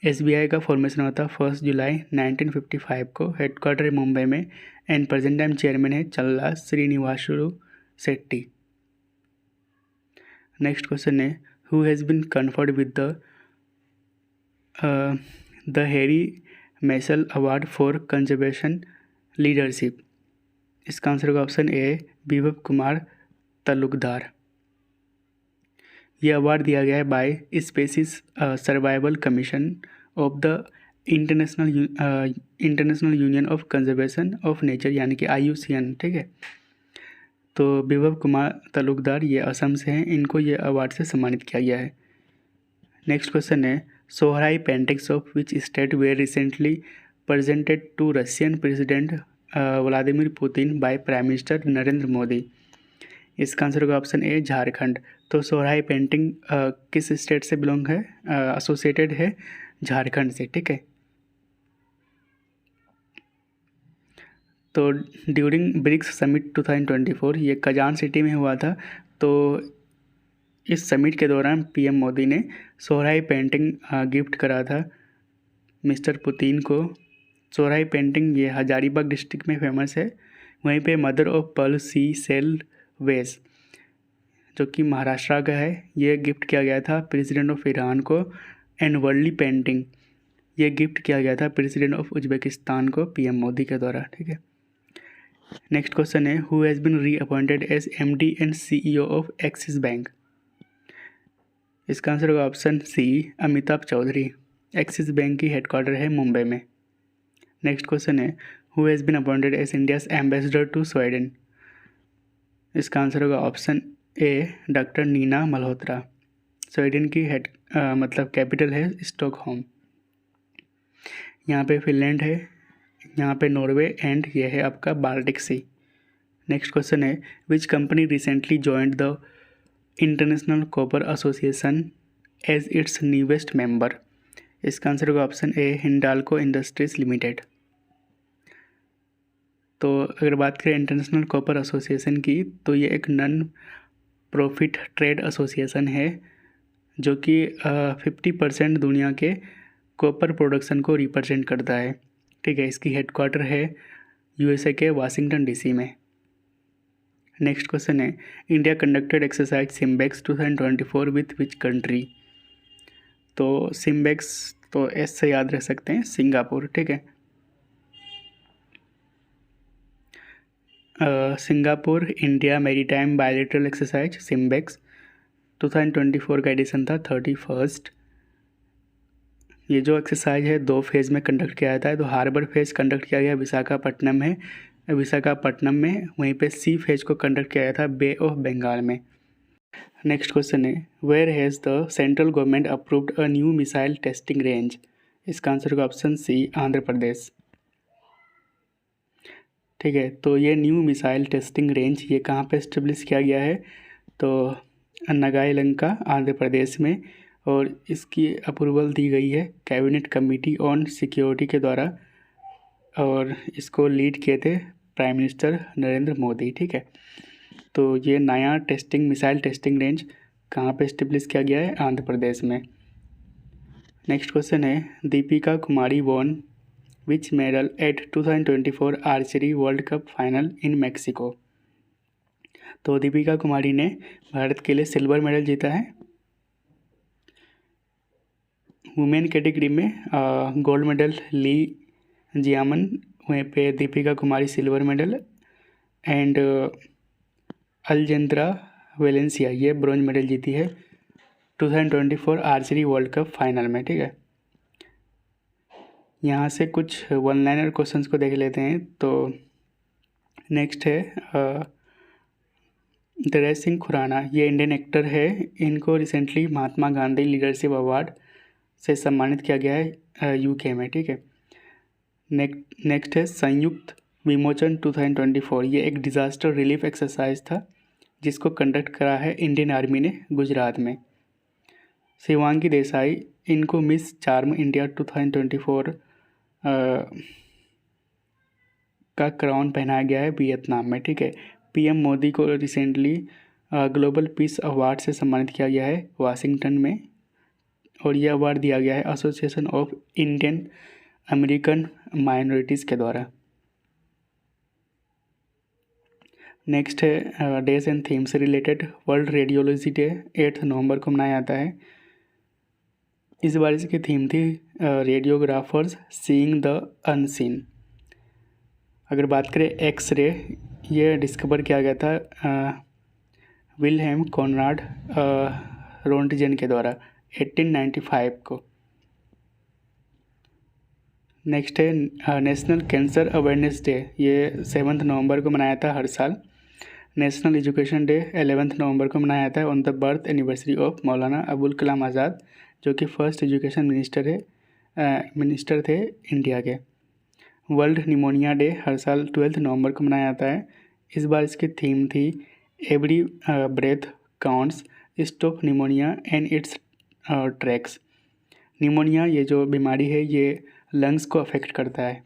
SBI का फॉर्मेशन हुआ था 1 जुलाई 1955 को, हेडक्वार्टर मुंबई में एंड प्रेजेंट टाइम चेयरमैन है चल्ला श्रीनिवासुलु शेट्टी। नेक्स्ट क्वेश्चन है who has been conferred with the Harry Messel award for conservation leadership. इसका आंसर होगा ऑप्शन ए विभव कुमार तलुकदार। यह अवार्ड दिया गया है by species survival commission of the international union of conservation of nature यानी कि IUCN। ठीक है, तो विभव कुमार तलुकदार ये असम से हैं, इनको ये अवार्ड से सम्मानित किया गया है। नेक्स्ट क्वेश्चन है Sohrai paintings of which state were recently presented to Russian president Vladimir Putin by prime minister Narendra Modi. इसका आंसर होगा ऑप्शन ए झारखंड। तो सोहराई पेंटिंग किस स्टेट से बिलोंग है, एसोसिएटेड है झारखंड से। ठीक है, तो ड्यूरिंग ब्रिक्स समिट 2024 ये कजान सिटी में हुआ था। तो इस समिट के दौरान पीएम मोदी ने सोहराई पेंटिंग गिफ्ट करा था मिस्टर पुतिन को। सोहराई पेंटिंग ये हजारीबाग डिस्ट्रिक्ट में फेमस है। वहीं पे mother of pearl seashell vase जो कि महाराष्ट्र का है, ये गिफ्ट किया गया था प्रेसिडेंट ऑफ ईरान को। एंड वर्ली पेंटिंग ये गिफ्ट किया गया था प्रेसिडेंट ऑफ उज्बेकिस्तान को पीएम मोदी के द्वारा। ठीक है, नेक्स्ट क्वेश्चन है who has been reappointed as MD and CEO of Axis bank. इसका आंसर होगा option C, Amitabh Chaudhry. Axis bank की हेडक्वार्टर है मुंबई में। नेक्स्ट क्वेश्चन है, who has been appointed as India's ambassador to Sweden. इसका आंसर होगा option A, doctor Neena Malhotra. Sweden की मतलब कैपिटल है स्टॉकहोम। यहाँ पे फिनलैंड है, यहाँ पे नॉर्वे एंड ये है आपका बाल्टिक सी। नेक्स्ट क्वेश्चन है, which company recently joined the international copper association as its newest member. इसका आंसर होगा option A, Hindalco industries limited. तो अगर बात करें इंटरनेशनल कॉपर एसोसिएशन की, तो ये एक नॉन प्रॉफिट ट्रेड एसोसिएशन है जो कि 50% दुनिया के कॉपर प्रोडक्शन को रिप्रेजेंट करता है। ठीक है, इसकी हेडक्वार्टर है यूएसए के वाशिंगटन डीसी में। नेक्स्ट क्वेश्चन है, India conducted exercise SIMBEX 2024 with which country. तो सिम्बेक्स तो एस से याद रख सकते हैं, सिंगापुर। ठीक है, Singapore India maritime bilateral exercise SIMBEX 2024 का एडिशन था 31st। ये जो एक्सरसाइज है 2 फेज़ में कंडक्ट किया जाता है। तो हार्बर फेज़ कंडक्ट किया गया विशाखापट्टनम में, वहीं पे सी फेज़ को कंडक्ट किया गया था बे ऑफ बंगाल में। नेक्स्ट क्वेश्चन है, where has the central government approved a new missile testing range. इसका आंसर होगा ऑप्शन सी, आंध्र प्रदेश। ठीक है, तो ये न्यू मिसाइल टेस्टिंग रेंज ये कहाँ पे इस्टेब्लिश किया गया है, तो नगाईलंका आंध्र प्रदेश में, और इसकी अप्रूवल दी गई है कैबिनेट कमेटी ऑन सिक्योरिटी के द्वारा, और इसको लीड किए थे प्राइम मिनिस्टर नरेंद्र मोदी। ठीक है, तो ये नया मिसाइल टेस्टिंग रेंज कहाँ पे इस्टेब्लिश किया गया है, आंध्र प्रदेश में। नेक्स्ट क्वेश्चन है, Deepika Kumari won which medal at 2024 archery world cup final in Mexico. तो दीपिका कुमारी ने भारत के लिए सिल्वर मेडल जीता है। वुमेन कैटेगरी में गोल्ड मेडल ली जियामन, वहीं पे Deepika Kumari silver medal, and अलजेंद्रा Valencia ये ब्रॉन्ज मेडल जीती है 2024 आर्चरी वर्ल्ड कप फाइनल में। ठीक है, यहाँ से कुछ वन लाइनर क्वेश्चंस को देख लेते हैं। तो नेक्स्ट है दरेश सिंह खुराना, ये इंडियन एक्टर है। इनको recently Mahatma Gandhi leadership award से सम्मानित किया गया है यूके में। ठीक है, नेक्स्ट है संयुक्त विमोचन 2024, ये एक डिज़ास्टर रिलीफ एक्सरसाइज था जिसको कंडक्ट करा है इंडियन आर्मी ने गुजरात में। शिवांगी देसाई, इनको मिस चार्म इंडिया 2024 का क्राउन पहनाया गया है वियतनाम में। ठीक है, पीएम मोदी को रिसेंटली ग्लोबल पीस अवार्ड से सम्मानित किया गया है वाशिंगटन में, और यह अवार्ड दिया गया है association of Indian American minorities के द्वारा। नेक्स्ट है डेज एंड थीम से रिलेटेड, वर्ल्ड रेडियोलॉजी डे 8 नवंबर को मनाया जाता है। इस बार इसकी थीम थी रेडियोग्राफर्स सीइंग द अनसीन। अगर बात करें एक्सरे, ये डिस्कवर किया गया था विल्हेम कॉनराड रोंटजेन के द्वारा 1895 को। नेक्स्ट है नेशनल कैंसर अवेयरनेस डे, ये 7 नवंबर को मनाया था हर साल। नेशनल एजुकेशन डे 11 नवंबर को मनाया जाता है on the birth anniversary of Maulana Abul Kalam Azad, जो कि फर्स्ट एजुकेशन मिनिस्टर थे इंडिया के। वर्ल्ड निमोनिया डे हर साल 12 नवंबर को मनाया जाता है। इस बार इसकी थीम थी every breath counts, stop pneumonia and its tracks. Pneumonia ये जो बीमारी है ये लंग्स को अफेक्ट करता है।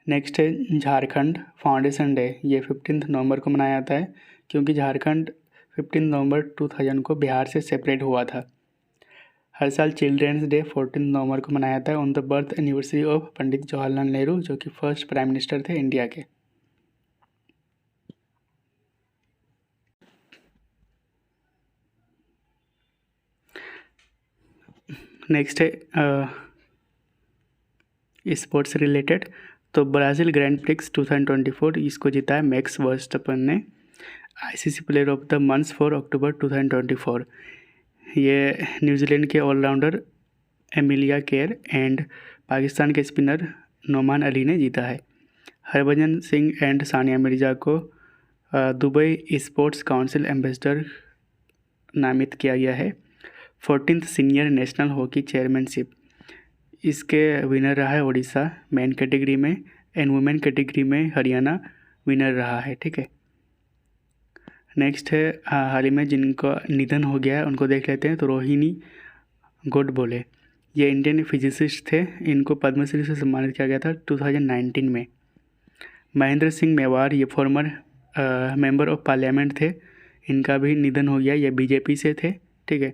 नेक्स्ट है झारखंड फाउंडेशन डे, ये 15 नवंबर को मनाया जाता है क्योंकि झारखंड 15 नवंबर 2000 को बिहार से सेपरेट हुआ था। हर साल चिल्ड्रेंस डे 14 नवंबर को मनाया जाता है on the birth anniversary of Pandit Jawaharlal Nehru, जो कि फर्स्ट प्राइम मिनिस्टर थे इंडिया के। नेक्स्ट है स्पोर्ट्स रिलेटेड, तो ब्राज़ील ग्रैंड प्रिक्स 2024 इसको जीता है मैक्स वर्स्टपन ने। ICC player of the month for October 2024। ये न्यूजीलैंड के allrounder Amelia Kerr and Pakistan के स्पिनर नोमान अली ने जीता है। हरभजन सिंह एंड सानिया मिर्ज़ा को दुबई स्पोर्ट्स काउंसिल एम्बेसडर नामित किया गया है। 14th senior national hockey chairmanship, इसके विनर रहा है उड़ीसा मेन कैटेगरी में, एंड वुमेन कैटेगरी में हरियाणा विनर रहा है। ठीक है, नेक्स्ट है हाल ही में जिनका निधन हो गया है उनको देख लेते हैं। तो रोहिणी गोडबोले, ये इंडियन फिजिसिस्ट थे, इनको पद्मश्री से सम्मानित किया गया था 2019 में। महेंद्र सिंह मेवाड़, ये फॉर्मर मेंबर ऑफ पार्लियामेंट थे, इनका भी निधन हो गया, ये बीजेपी से थे। ठीक है,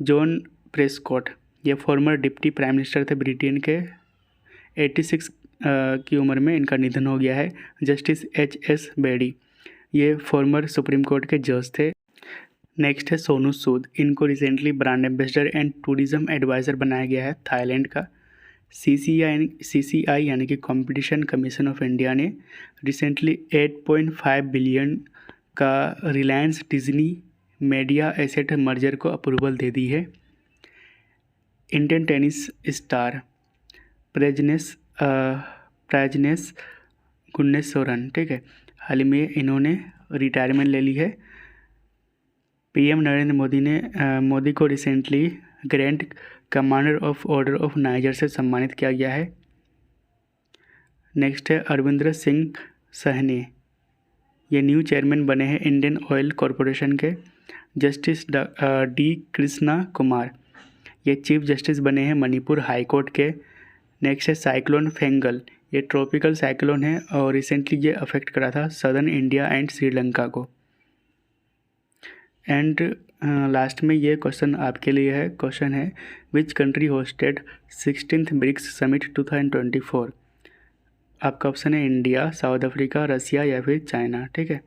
जॉन प्रेस्कॉट, ये फॉर्मर डिप्टी प्राइम मिनिस्टर थे ब्रिटेन के, 86 की उम्र में इनका निधन हो गया है। Justice HS. बेडी, ये फॉर्मर सुप्रीम कोर्ट के जज थे। नेक्स्ट है सोनू सूद, इनको recently brand ambassador and tourism adviser बनाया गया है थाईलैंड का। CCI यानी कि कंपटीशन कमीशन ऑफ इंडिया ने रिसेंटली 8.5 बिलियन का Reliance Disney media asset merger को अप्रूवल दे दी है। Indian tennis star Prajnesh Gunneswaran, ठीक है, हाल ही में इन्होंने रिटायरमेंट ले ली है। पीएम नरेंद्र मोदी ने मोदी को recently grand commander of order of niger से सम्मानित किया गया है। नेक्स्ट है अरविंदर सिंह सहनी, ये न्यू चेयरमैन बने हैं इंडियन ऑयल कॉरपोरेशन के। जस्टिस डी कृष्णा कुमार, ये चीफ जस्टिस बने हैं मणिपुर हाई कोर्ट के। नेक्स्ट है साइक्लोन फेंगल, ये ट्रॉपिकल साइक्लोन है और रिसेंटली ये अफेक्ट करा था सदर्न इंडिया एंड श्रीलंका को। एंड लास्ट में ये क्वेश्चन आपके लिए है, क्वेश्चन है which country hosted 16th BRICS summit 2024। आपका ऑप्शन है इंडिया, साउथ अफ्रीका, रसिया या फिर चाइना। ठीक है।